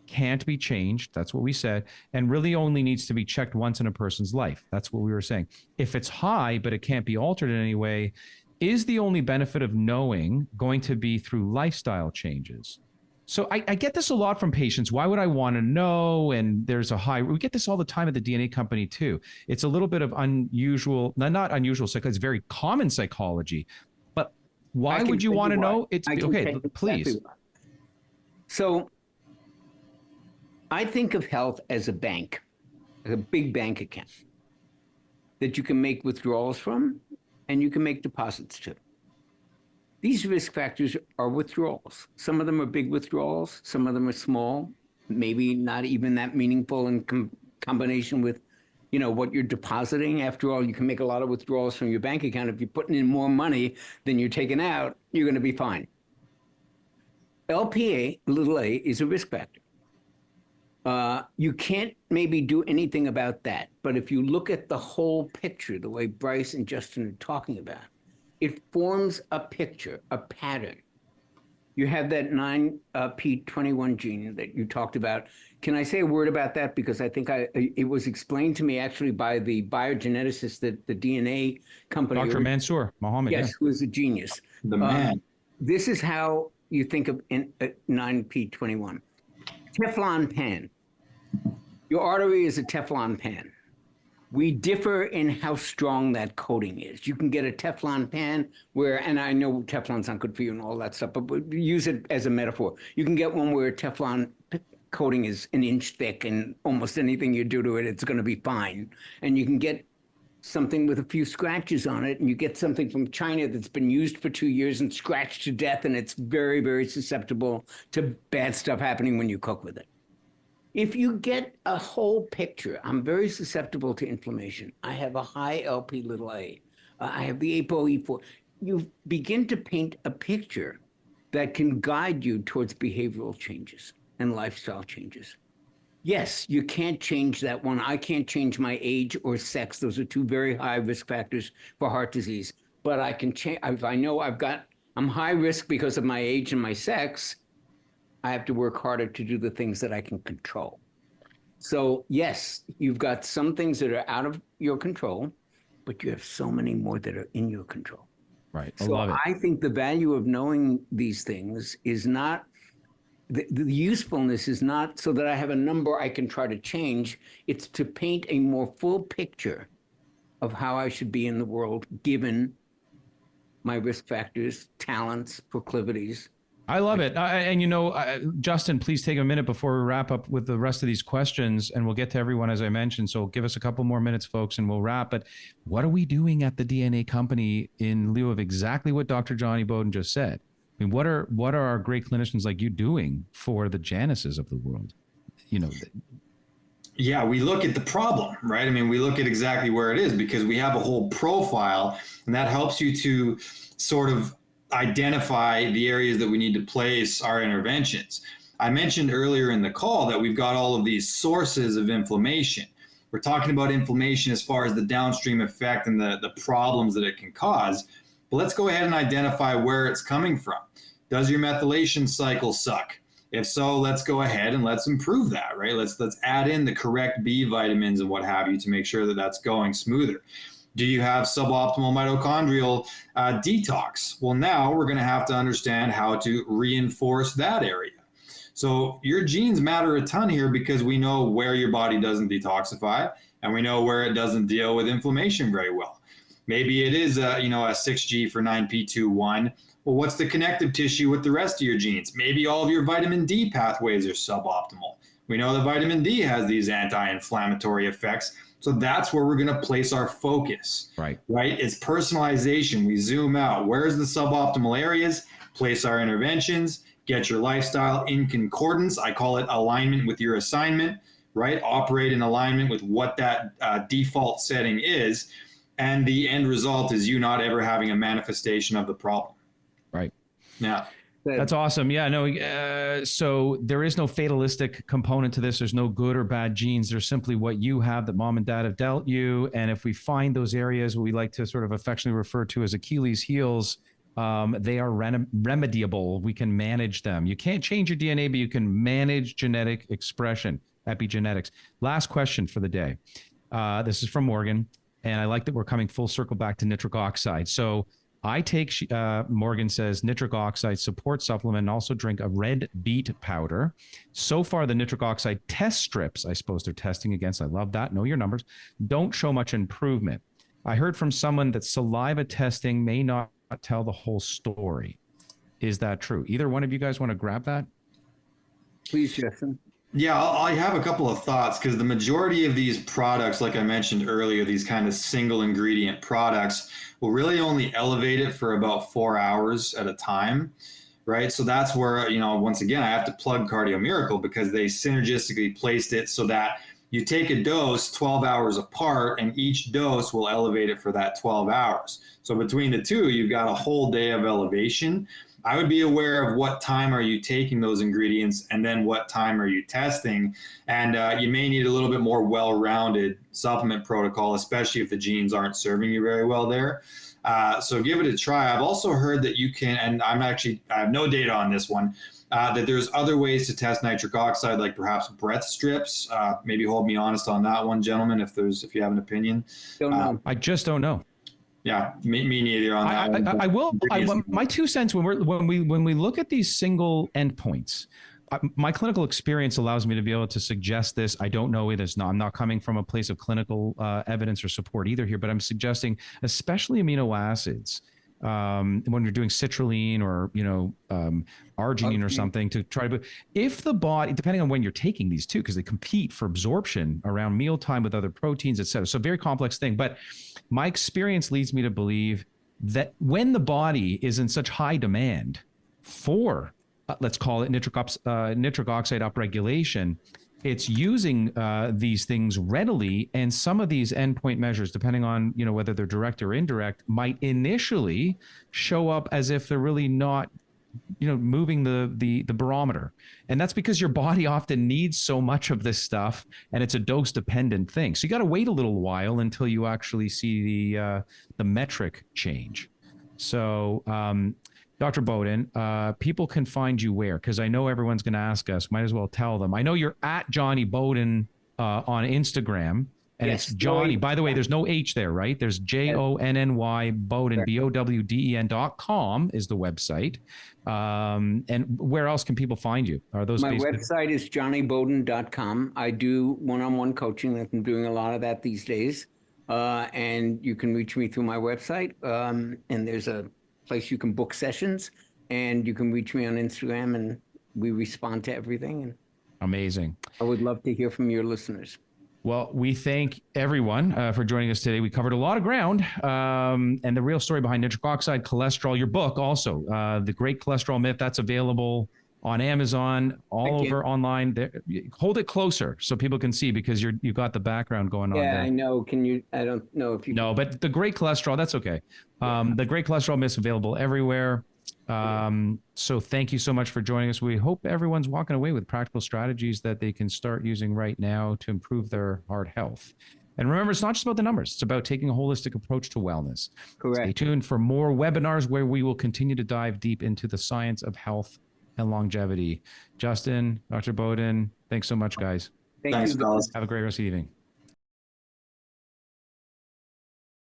can't be changed. That's what we said. And really only needs to be checked once in a person's life. That's what we were saying. If it's high, but it can't be altered in any way, is the only benefit of knowing going to be through lifestyle changes? So I get this a lot from patients. Why would I want to know? And there's we get this all the time at the DNA company too. It's a little bit of unusual, not unusual, it's very common psychology. But why would you want to know? It's okay, please. Exactly. So I think of health as a bank, like a big bank account that you can make withdrawals from and you can make deposits to. These risk factors are withdrawals. Some of them are big withdrawals. Some of them are small, maybe not even that meaningful in combination with, what you're depositing. After all, you can make a lot of withdrawals from your bank account. If you're putting in more money than you're taking out, you're going to be fine. Lp(a) is a risk factor. You can't maybe do anything about that. But if you look at the whole picture, the way Bryce and Justin are talking about, it forms a picture, a pattern. You have that 9p21 gene that you talked about. Can I say a word about that? Because I think it was explained to me actually by the biogeneticist that the DNA company. Dr. Mansour Mohammed. Yes, Yeah. who is a genius. The man. This is how you think of 9p21. Teflon pan. Your artery is a Teflon pan. We differ in how strong that coating is. You can get a Teflon pan where, and I know Teflon's not good for you and all that stuff, but use it as a metaphor. You can get one where Teflon coating is an inch thick and almost anything you do to it, it's going to be fine. And you can get something with a few scratches on it, and you get something from China that's been used for 2 years and scratched to death, and it's very, very susceptible to bad stuff happening when you cook with it. If you get a whole picture, I'm very susceptible to inflammation. I have a high LP little a. I have the ApoE4. You begin to paint a picture that can guide you towards behavioral changes and lifestyle changes. Yes, you can't change that one. I can't change my age or sex. Those are two very high risk factors for heart disease. But I can change. If I know I'm high risk because of my age and my sex, I have to work harder to do the things that I can control. So yes, you've got some things that are out of your control, but you have so many more that are in your control. Right. So I think the value of knowing these things is not, the usefulness is not so that I have a number I can try to change. It's to paint a more full picture of how I should be in the world, given my risk factors, talents, proclivities. I love it. And Justin, please take a minute before we wrap up with the rest of these questions, and we'll get to everyone, as I mentioned. So give us a couple more minutes, folks, and we'll wrap. But what are we doing at the DNA company in lieu of exactly what Dr. Johnny Bowden just said? I mean, what are our great clinicians like you doing for the Janices of the world? Yeah, we look at the problem, right? I mean, we look at exactly where it is because we have a whole profile, and that helps you to sort of identify the areas that we need to place our interventions. I mentioned earlier in the call that we've got all of these sources of inflammation. We're talking about inflammation as far as the downstream effect and the problems that it can cause. But let's go ahead and identify where it's coming from. Does your methylation cycle suck? If so, let's go ahead and let's improve that, right? Let's add in the correct B vitamins and what have you to make sure that that's going smoother. Do you have suboptimal mitochondrial detox? Well, now we're going to have to understand how to reinforce that area. So your genes matter a ton here because we know where your body doesn't detoxify and we know where it doesn't deal with inflammation very well. Maybe it is a 6G for 9p21. Well, what's the connective tissue with the rest of your genes? Maybe all of your vitamin D pathways are suboptimal. We know that vitamin D has these anti-inflammatory effects. So that's where we're going to place our focus, right? It's personalization. We zoom out. Where's the suboptimal areas? Place our interventions, get your lifestyle in concordance. I call it alignment with your assignment, right? Operate in alignment with what that default setting is. And the end result is you not ever having a manifestation of the problem. Right. Yeah. That's awesome. Yeah, no. So there is no fatalistic component to this. There's no good or bad genes. There's simply what you have that mom and dad have dealt you. And if we find those areas we like to sort of affectionately refer to as Achilles heels, they are remediable. We can manage them. You can't change your DNA, but you can manage genetic expression, epigenetics. Last question for the day. This is from Morgan, and I like that we're coming full circle back to nitric oxide. So I take, Morgan says, nitric oxide support supplement and also drink a red beet powder. So far, the nitric oxide test strips, I suppose they're testing against, I love that, know your numbers, don't show much improvement. I heard from someone that saliva testing may not tell the whole story. Is that true? Either one of you guys want to grab that? Please, Justin. Yeah, I have a couple of thoughts because the majority of these products, like I mentioned earlier, these kind of single ingredient products will really only elevate it for about 4 hours at a time, right? So that's where, once again, I have to plug Cardio Miracle because they synergistically placed it so that you take a dose 12 hours apart and each dose will elevate it for that 12 hours. So between the two, you've got a whole day of elevation. I would be aware of what time are you taking those ingredients, and then what time are you testing. And you may need a little bit more well-rounded supplement protocol, especially if the genes aren't serving you very well there. So give it a try. I've also heard that you can, and I have no data on this one, that there's other ways to test nitric oxide, like perhaps breath strips. Maybe hold me honest on that one, gentlemen, if you have an opinion. Don't know. I just don't know. Yeah, me neither on that one. I will. My 2 cents when we look at these single endpoints. My clinical experience allows me to be able to suggest this. I don't know it is not. I'm not coming from a place of clinical evidence or support either here, but I'm suggesting, especially amino acids, when you're doing citrulline or arginine or something, to try to, if the body, depending on when you're taking these too, because they compete for absorption around mealtime with other proteins, et cetera. So very complex thing. But my experience leads me to believe that when the body is in such high demand for let's call it nitric oxide upregulation, it's using these things readily. And some of these endpoint measures, depending on whether they're direct or indirect, might initially show up as if they're really not moving the barometer. And that's because your body often needs so much of this stuff, and it's a dose dependent thing. So you got to wait a little while until you actually see the metric change. So Dr. Bowden, people can find you where? Because I know everyone's going to ask us. Might as well tell them. I know you're at Johnny Bowden on Instagram, and yes, it's Johnny. By the way, there's no H there, right? There's JONNY Bowden, BOWDEN.com is the website. And where else can people find you? Are those my website is johnnybowden.com. I do one-on-one coaching. I'm doing a lot of that these days. And you can reach me through my website. And there's a place you can book sessions, and you can reach me on Instagram, and we respond to everything. And amazing. I would love to hear from your listeners. Well, we thank everyone for joining us today. We covered a lot of ground, and the real story behind nitric oxide, cholesterol, your book also, The Great Cholesterol Myth, that's available on Amazon, all over online. Hold it closer so people can see, because you got the background going on there. Yeah, I know. Can you? I don't know if you. No, but The Great Cholesterol, that's okay. The Great Cholesterol Myth is available everywhere. So thank you so much for joining us. We hope everyone's walking away with practical strategies that they can start using right now to improve their heart health. And remember, it's not just about the numbers. It's about taking a holistic approach to wellness. Correct. Stay tuned for more webinars where we will continue to dive deep into the science of health and longevity. Justin, Dr. Bowden, thanks so much, guys. Thanks, fellas. Have a great rest of the evening.